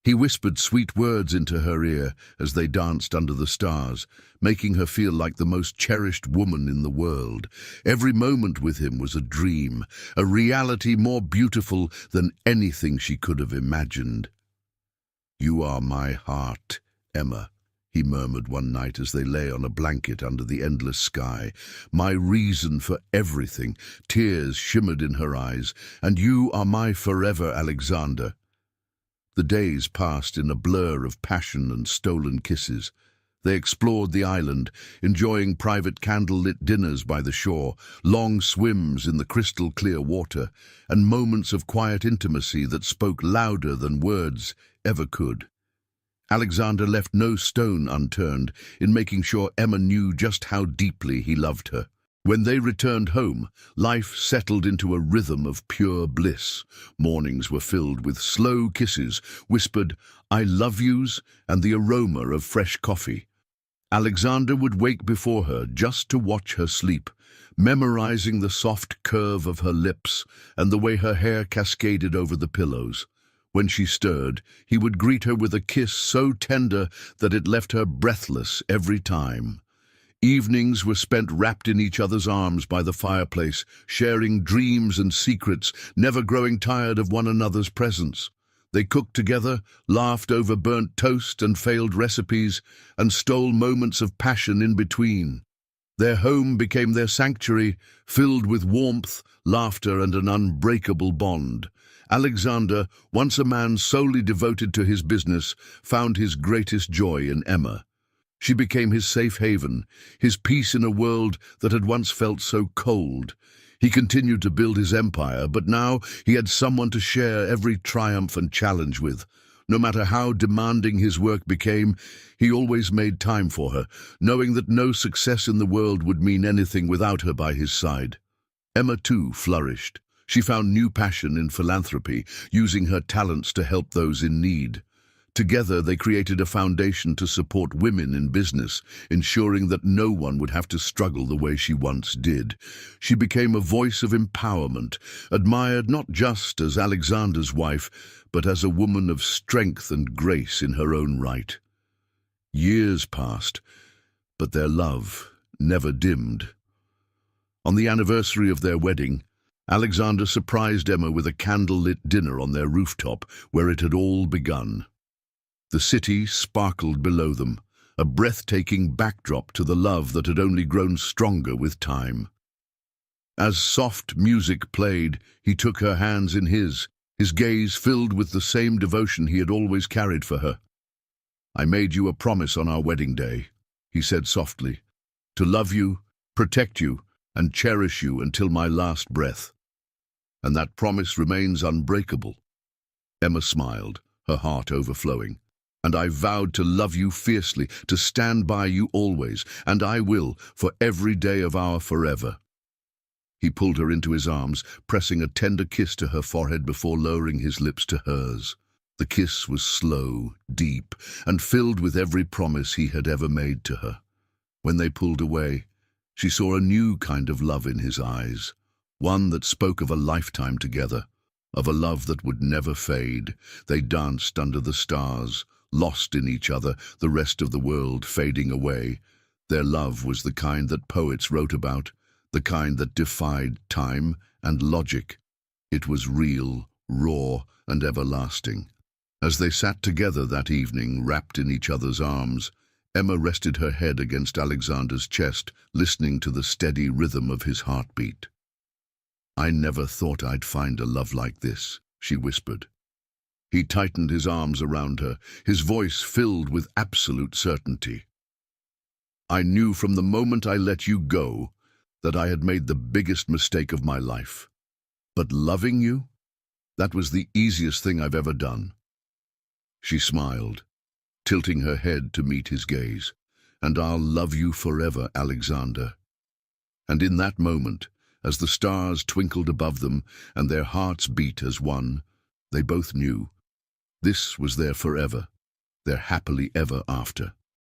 Speaker 1: He whispered sweet words into her ear as they danced under the stars, making her feel like the most cherished woman in the world. Every moment with him was a dream, a reality more beautiful than anything she could have imagined. "You are my heart, Emma," he murmured one night as they lay on a blanket under the endless sky. "My reason for everything." Tears shimmered in her eyes. "And you are my forever, Alexander." The days passed in a blur of passion and stolen kisses. They explored the island, enjoying private candle-lit dinners by the shore, long swims in the crystal-clear water, and moments of quiet intimacy that spoke louder than words ever could. Alexander left no stone unturned in making sure Emma knew just how deeply he loved her. When they returned home, life settled into a rhythm of pure bliss. Mornings were filled with slow kisses, whispered "I love yous," and the aroma of fresh coffee. Alexander would wake before her just to watch her sleep, memorizing the soft curve of her lips and the way her hair cascaded over the pillows. When she stirred, he would greet her with a kiss so tender that it left her breathless every time. Evenings were spent wrapped in each other's arms by the fireplace, sharing dreams and secrets, never growing tired of one another's presence. They cooked together, laughed over burnt toast and failed recipes, and stole moments of passion in between. Their home became their sanctuary, filled with warmth, laughter, and an unbreakable bond. Alexander, once a man solely devoted to his business, found his greatest joy in Emma. She became his safe haven, his peace in a world that had once felt so cold. He continued to build his empire, but now he had someone to share every triumph and challenge with. No matter how demanding his work became, he always made time for her, knowing that no success in the world would mean anything without her by his side. Emma, too, flourished. She found new passion in philanthropy, using her talents to help those in need. Together, they created a foundation to support women in business, ensuring that no one would have to struggle the way she once did. She became a voice of empowerment, admired not just as Alexander's wife, but as a woman of strength and grace in her own right. Years passed, but their love never dimmed. On the anniversary of their wedding, Alexander surprised Emma with a candle-lit dinner on their rooftop, where it had all begun. The city sparkled below them, a breathtaking backdrop to the love that had only grown stronger with time. As soft music played, he took her hands in his gaze filled with the same devotion he had always carried for her. "I made you a promise on our wedding day," he said softly, "to love you, protect you, and cherish you until my last breath. And that promise remains unbreakable." Emma smiled, her heart overflowing. "And I vowed to love you fiercely, to stand by you always, and I will, for every day of our forever." He pulled her into his arms, pressing a tender kiss to her forehead before lowering his lips to hers. The kiss was slow, deep, and filled with every promise he had ever made to her. When they pulled away, she saw a new kind of love in his eyes, one that spoke of a lifetime together, of a love that would never fade. They danced under the stars, lost in each other, the rest of the world fading away. Their love was the kind that poets wrote about, the kind that defied time and logic. It was real, raw, and everlasting. As they sat together that evening, wrapped in each other's arms, Emma rested her head against Alexander's chest, listening to the steady rhythm of his heartbeat. "I never thought I'd find a love like this," she whispered. He tightened his arms around her, his voice filled with absolute certainty. "I knew from the moment I let you go that I had made the biggest mistake of my life. But loving you, that was the easiest thing I've ever done." She smiled, tilting her head to meet his gaze. "And I'll love you forever, Alexander." And in that moment, as the stars twinkled above them and their hearts beat as one, they both knew this was their forever, their happily ever after.